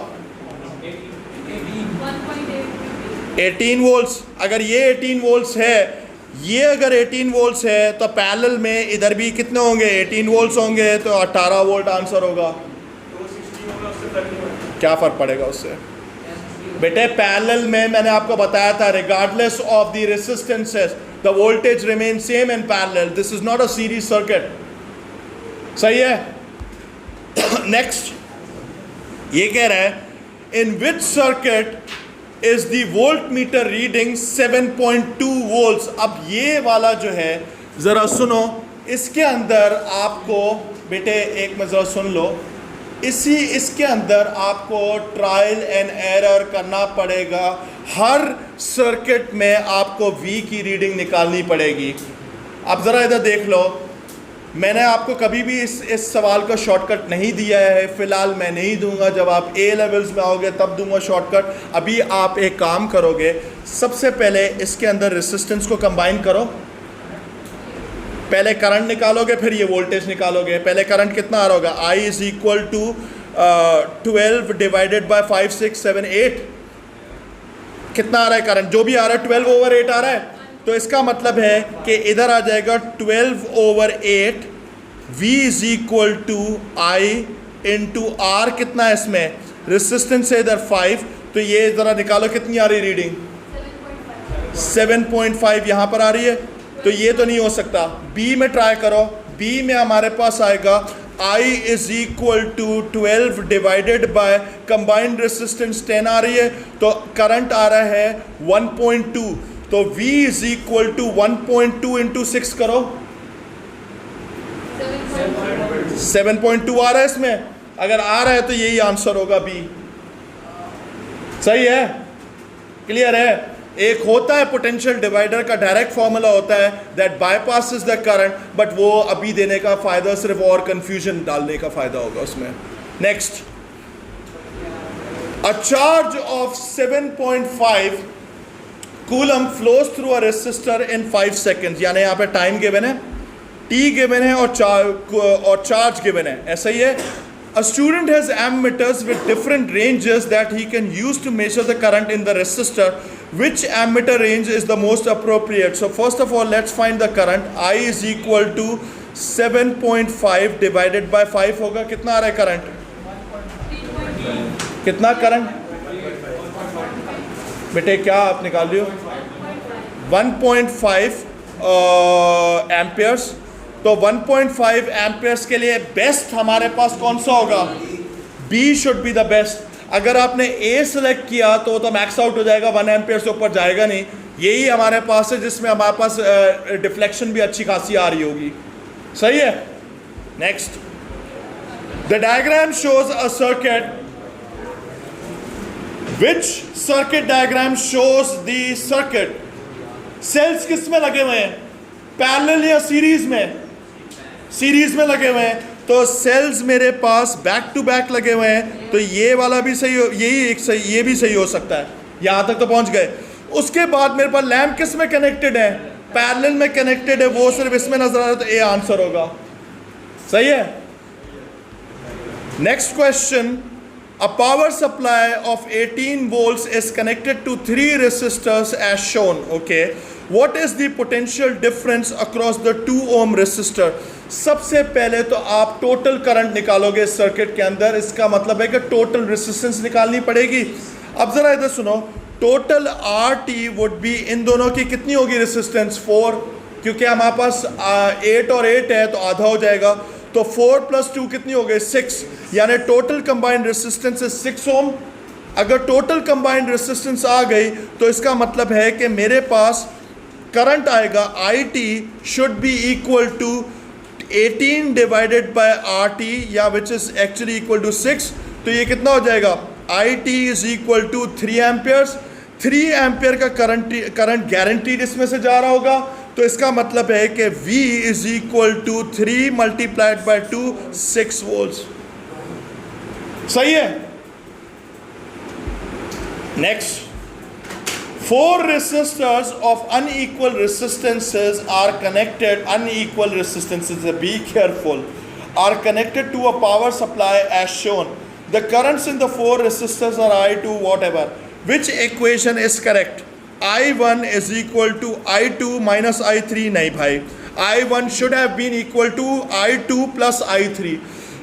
18 वोल्ट्स। अगर ये 18 वोल्ट्स है, ये अगर 18 वोल्ट्स है, तो पैरेलल में इधर भी कितने होंगे? 18 वोल्ट्स होंगे, तो 18 वोल्ट आंसर होगा। क्या फ़र्क पड़ेगा उससे? बेटे पैरेलल में मैंने आपको बताया था, regardless of the resistances the voltage remain same in parallel. This is not a series circuit. सही है? नेक्स्ट ये कह रहा है, in which circuit is the voltmeter reading 7.2 volts. अब ये वाला जो है ज़रा सुनो, इसके अंदर आपको बेटे एक में ज़रा सुन लो, इसके अंदर आपको ट्रायल एंड एरर करना पड़ेगा। हर सर्किट में आपको V की रीडिंग निकालनी पड़ेगी। अब ज़रा इधर देख लो, मैंने आपको कभी भी इस सवाल का शॉर्टकट नहीं दिया है, फ़िलहाल मैं नहीं दूंगा। जब आप A लेवल्स में आओगे तब दूंगा शॉर्टकट। अभी आप एक काम करोगे, सबसे पहले इसके अंदर रेसिस्टेंस को कंबाइन करो, पहले करंट निकालोगे, फिर ये वोल्टेज निकालोगे। पहले करंट कितना आ रहा होगा? I is equal to 12 divided by 5 6 7 8। कितना आ रहा है करंट? जो भी आ रहा है 12/8 आ रहा है। तो इसका मतलब है कि इधर आ जाएगा 12/8। V is equal to I into R। कितना है इसमें? रेसिस्टेंस है इधर 5, तो ये ज़रा निकालो कितनी आ रही रीडिंग? 7.5 यहाँ पर आ रही है। तो ये तो नहीं हो सकता। B में ट्राई करो, B में हमारे पास आएगा I is equal to 12 divided by combined resistance 10 आ रही है, तो करंट आ रहा है 1.2। तो V is equal to 1.2 into 6 करो, 7.2 आ रहा है इसमें। अगर आ रहा है तो यही आंसर होगा B। सही है? क्लियर है? एक होता है पोटेंशियल डिवाइडर का डायरेक्ट फॉर्मूला होता है that bypasses the current, but वो अभी देने का फ़ायदा सिर्फ और कंफ्यूजन डालने का फ़ायदा होगा उसमें। Next, a charge of 7.5 coulomb flows through a resistor in 5 seconds. यानी यहाँ पे टाइम गिवन है, T गिवन है और चार्ज गिवन है। ऐसा ही है। A student has ammeters with different ranges that he can use to measure the current in the resistor. Which ammeter range is the most appropriate? So first of all, let's find the current. I is equal to 7.5 divided by 5 होगा। कितना आ रहा है करंट? कितना करंट? बेटे क्या आप निकाल रहे हो? 1.5 एम्पियर्स। तो 1.5 एम्पियर्स के लिए बेस्ट हमारे पास कौन सा होगा? B should be the best. अगर आपने A सेलेक्ट किया तो मैक्स आउट हो जाएगा, 1 एम्पियर से ऊपर जाएगा नहीं। यही हमारे पास है जिसमें हमारे पास डिफ्लेक्शन भी अच्छी खासी आ रही होगी। सही है? Next, the diagram shows a circuit. Which circuit diagram shows the circuit? Cells किस में लगे हुए हैं? पैरेलल या सीरीज में? सीरीज में लगे हुए हैं। तो सेल्स मेरे पास बैक टू बैक लगे हुए हैं, तो ये वाला भी सही हो, यही एक सही, ये भी सही हो सकता है। यहां तक तो पहुंच गए। उसके बाद मेरे पास लैंप किस में कनेक्टेड है? पैरेलल में कनेक्टेड है, वो सिर्फ इसमें नजर आ रहा है, तो ए आंसर होगा। सही है? Next question, a power supply of 18 volts is connected to 3 resistors as shown. Okay, what is the potential difference across the 2 ohm resistor? सबसे पहले तो आप टोटल करंट निकालोगे इस सर्किट के अंदर। इसका मतलब है कि टोटल रेसिस्टेंस निकालनी पड़ेगी। अब जरा इधर सुनो, टोटल RT वुड बी, इन दोनों की कितनी होगी रेसिस्टेंस? 4, क्योंकि हमारे पास 8 और 8 है तो आधा हो जाएगा। तो 4 + 2 कितनी हो गई? 6। यानी टोटल कंबाइंड रेसिस्टेंस इज 6 ओम। अगर टोटल कंबाइंड रेसिस्टेंस आ गई तो इसका मतलब है कि मेरे पास करंट आएगा IT should be equal to 18 divided by RT, या which is actually equal to 6। तो ये कितना हो जाएगा? IT is equal to 3 amperes. 3 ampere का करंट गारंटीड इसमें से जा रहा होगा, तो इसका मतलब है कि V is equal to 3 multiplied by 2 6 volt. सही है। Next, 4 resistors of unequal resistances are connected, unequal resistances, be careful, are connected to a power supply as shown. The currents in the 4 resistors are I2 whatever. Which equation is correct? I1 is equal to I2 minus I3. नहीं भाई, I1 should have been equal to I2 plus I3.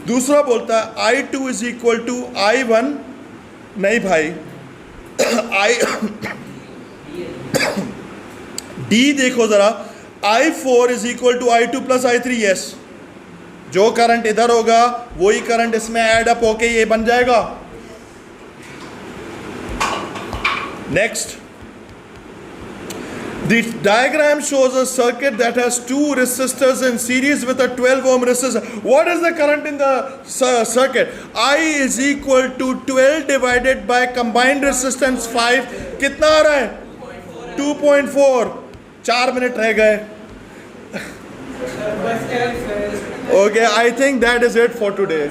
दूसरा बोलता है I2 is equal to I1, नहीं भाई, D देखो जरा, I4 is equal to I2 plus I3. yes, जो करंट इधर होगा वही करंट इसमें ऐड अप होके ये बन जाएगा। Next, the diagram shows a circuit that has 2 resistors in series with a 12 ohm resistor. What is the current in the circuit? I is equal to 12 divided by combined resistance 5. कितना आ रहा है? 2.4. 4 मिनट रह गए। Okay, I think that is it for today.